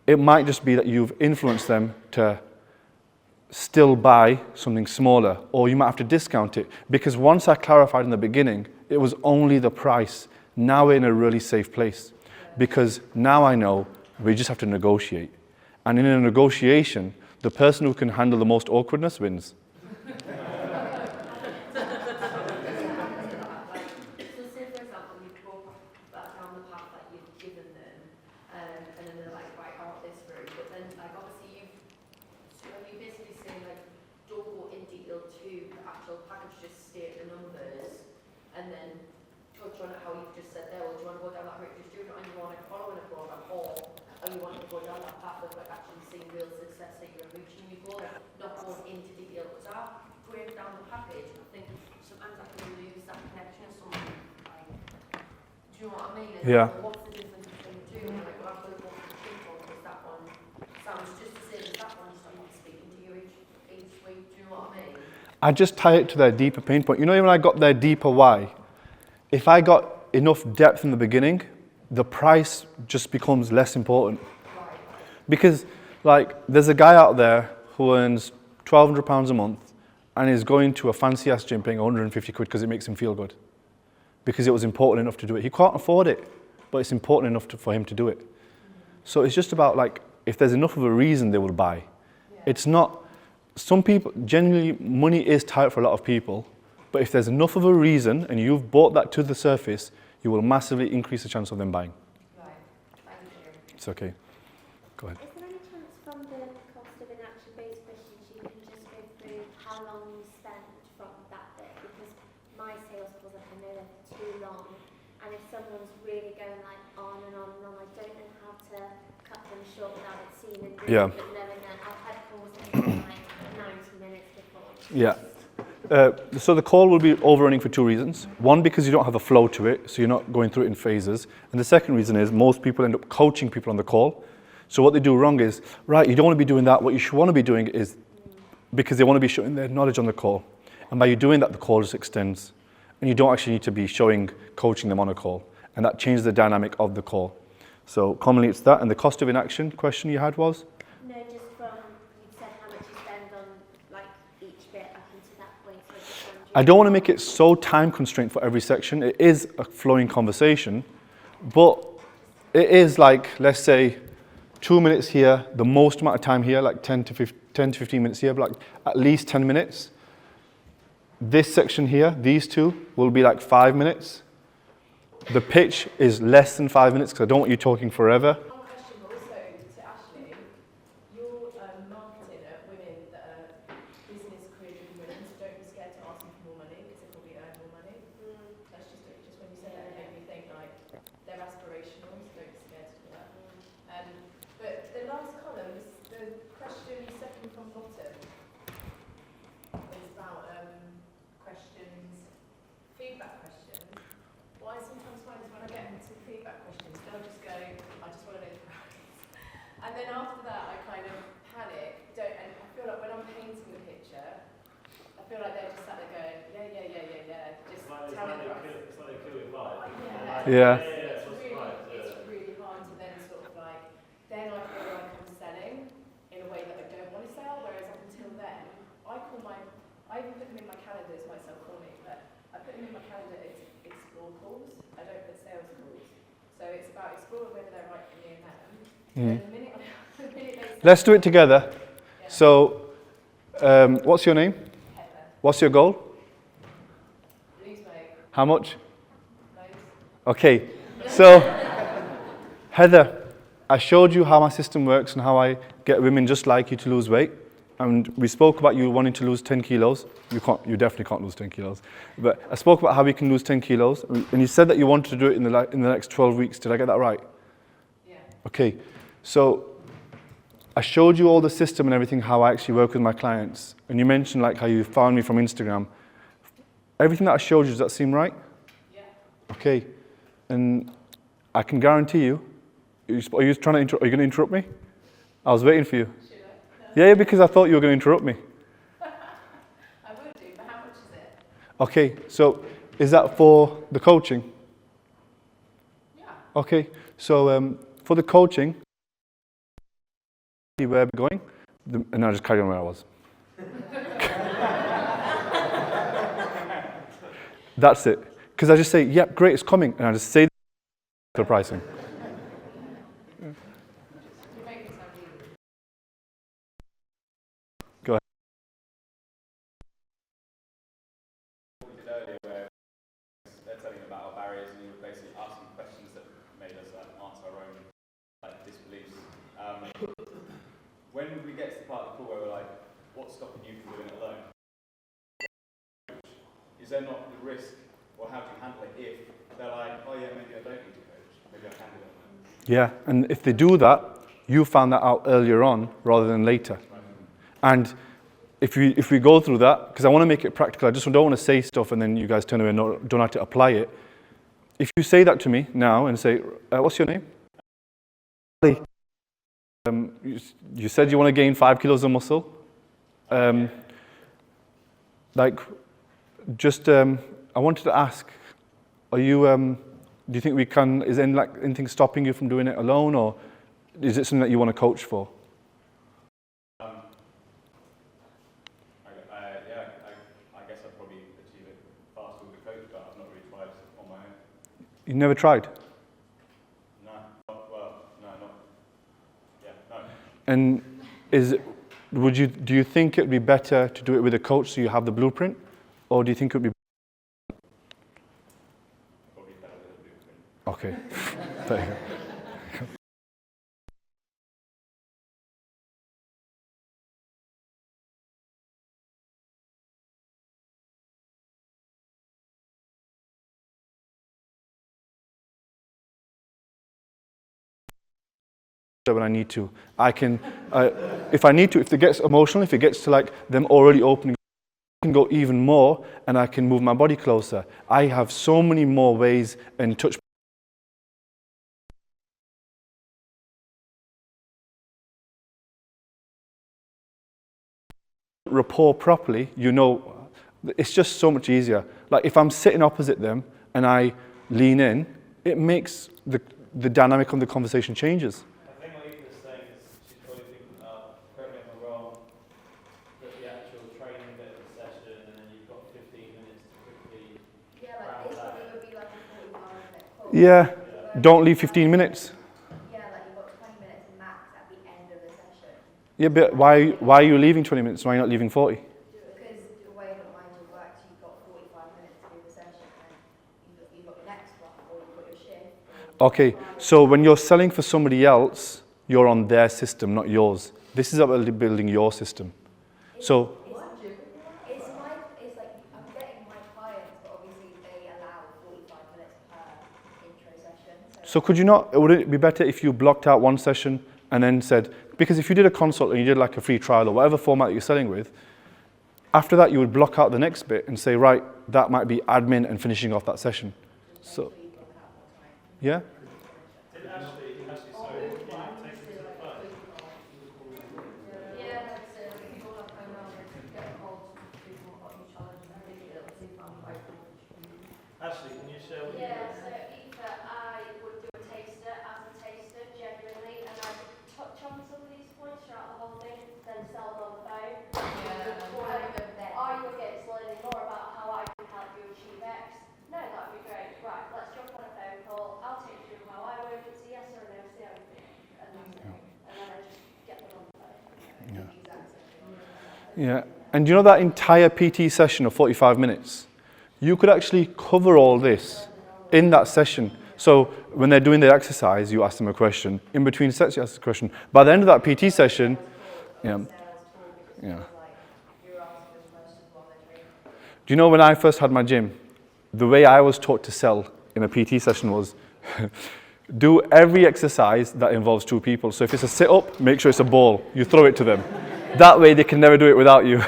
it might just be that you've influenced them to still buy something smaller, or you might have to discount it, because once I clarified in the beginning, it was only the price. Now we're in a really safe place, because now I know we just have to negotiate. And in a negotiation, the person who can handle the most awkwardness wins. So say for example, you go back down the path that you've given them, and then they're like, right, I want this through. But then like obviously you basically say like, don't go in detail to the actual package, just state the numbers, and then touch on how you've just said there. Well, do you want to go down that route, just do it on your own, like following a program, or you want to go down that path of like actually seeing real success that you're reaching your goal, not going into detail. Because I break down the package, I think sometimes I can lose that connection of someone. Like, do you know what I mean? And Yeah. so what's the difference between the two? And like, well, I'm going to go for the cheap one because that one sounds just the same as that one, just I'm not speaking to you each week. Do you know what I mean? I just tie it to their deeper pain point. You know, when I got their deeper why, if I got enough depth in the beginning, the price just becomes less important. Right. Because, like, there's a guy out there who earns £1,200 a month and is going to a fancy-ass gym paying 150 quid because it makes him feel good. Because it was important enough to do it. He can't afford it, but it's important enough for him to do it. So it's just about, like, if there's enough of a reason, they will buy. Yeah. It's not, some people, generally, money is tight for a lot of people, but if there's enough of a reason and you've brought that to the surface, you will massively increase the chance of them buying. Right. Thank you. It's okay. Go ahead. Is there any chance from the cost of inaction-based questions you can just go through how long you spent from that bit? Because my sales calls, I know they're too long, And if someone's really going like on and on and on, I don't know how to cut them short without it seeming rude, Yeah. but knowing that I've had calls that have been like 90 minutes before. Yeah. So the call will be overrunning for two reasons. One, because you don't have a flow to it, so you're not going through it in phases. And the second reason is most people end up coaching people on the call. So what they do wrong is, right, you don't want to be doing that. What you should want to be doing is, because they want to be showing their knowledge on the call. And by you doing that, the call just extends. And you don't actually need to be coaching them on a call. And that changes the dynamic of the call. So commonly it's that. And the cost of inaction question you had was? No, just from, you said how much you spend on like each bit up until that point. So I just wondered. I don't want to make it so time constrained for every section. It is a flowing conversation, but it is like, let's say, 2 minutes here, the most amount of time here, like 10 to 15 minutes here, but like at least 10 minutes. This section here, these two, will be like 5 minutes. The pitch is less than 5 minutes because I don't want you talking forever. One question also to Ashley. You're marketing at women that are business career-driven women, so don't be scared to ask them for more money because they probably earn more money. That's just when you say that, it made me think like they're aspirational, so don't be scared to do that. But the last column is the question second from bottom. Is about questions, feedback questions. What I sometimes find is when I get into feedback questions, they'll just go, I just want to know the price. And then after that, I kind of panic. And I feel like when I'm painting the picture, I feel like they're just sat there going, yeah. Just tell me the price. It's like they kill your vibe. Yeah. It's really hard to then sort of like, then I feel like I'm selling in a way that I don't want to sell, whereas up until then, I even put them in my calendar, this might sound corny, but I put them in my calendar as explore calls. I don't put sales calls. So it's about exploring whether they're right for me and them. And the minute they Let's do it together. Yeah. So, what's your name? Heather. What's your goal? Lose weight. How much? Loads. Okay, so Heather, I showed you how my system works and how I get women just like you to lose weight. And we spoke about you wanting to lose 10 kilos. You definitely can't lose 10 kilos. But I spoke about how we can lose 10 kilos. And you said that you wanted to do it in the next 12 weeks. Did I get that right? Yeah. Okay, so I showed you all the system and everything, how I actually work with my clients. And you mentioned like how you found me from Instagram. Everything that I showed you, does that seem right? Yeah. Okay, and I can guarantee you, are you going to interrupt me? I was waiting for you. Should I? No. Yeah, because I thought you were going to interrupt me. I would do, but how much is it? Okay, so is that for the coaching? Yeah. Okay, so for the coaching, where we're going, and I just carry on where I was. That's it. Because I just say, yep, great, it's coming, and I just say the pricing. Go ahead. Earlier where they're telling about our barriers and you were basically asking questions that made us answer our own disbeliefs. When we get to the part of the call where we're like, what's stopping you from doing it alone? Is there not the risk, or how do you handle it if they're like, oh yeah, maybe I don't need a coach, maybe I can do it alone? Yeah, and if they do that, you found that out earlier on rather than later. And if we go through that, because I want to make it practical, I just don't want to say stuff and then you guys turn away and don't have to apply it. If you say that to me now and say, what's your name? You said you want to gain 5 kilos of muscle. I wanted to ask, do you think we can, is anything stopping you from doing it alone, or is it something that you want to coach for? I guess I'd probably achieve it faster with a coach, but I've not really tried on my own. You never tried? No. And do you think it would be better to do it with a coach so you have the blueprint, or do you think it would be Probably better with a blueprint. Okay. There you go. when I need to. I can, if I need to, if it gets emotional, if it gets to like them already opening, I can go even more and I can move my body closer. I have so many more ways and touch. Rapport properly, you know, it's just so much easier. Like if I'm sitting opposite them and I lean in, it makes the dynamic of the conversation changes. I think what Ethan's saying is she's probably thinking, correct me if I'm wrong, that the actual training bit of the session and then you've got 15 minutes to quickly round this that. probably would be like a 45-minute call. Yeah, don't leave 15 minutes. Yeah, like you've got 20 minutes max at the end of the session. Yeah, but why are you leaving 20 minutes? Why are you not leaving 40? Because the way that mind you works, you've got 45 minutes to do the session, and you've got your next one, or you've got your shift. Okay, so when you're selling for somebody else, you're on their system, not yours. This is about building your system. So It's like I'm getting my clients, but obviously they allow 45 minutes per intro session. So could you not, would it be better if you blocked out one session and then said, because if you did a consult and you did like a free trial or whatever format you're selling with, after that you would block out the next bit and say, right, that might be admin and finishing off that session. So, yeah? Ashley, can you share what Yeah, so either I would do a taster as a taster genuinely, and I would touch on some of these points throughout the whole thing, then sell them on the phone. Are you against learning more about how I can help you achieve X? No, that would be great. Right, let's jump on a phone call. I'll teach you how I work. It's a yes or a no, see how you think. And that's it. And then I just get them on the phone. Yeah, and you know that entire PT session of 45 minutes? You could actually cover all this in that session. So when they're doing their exercise, you ask them a question. In between sets, you ask a question. By the end of that PT session, yeah. Do you know when I first had my gym, the way I was taught to sell in a PT session was do every exercise that involves two people. So if it's a sit-up, make sure it's a ball. You throw it to them. That way they can never do it without you.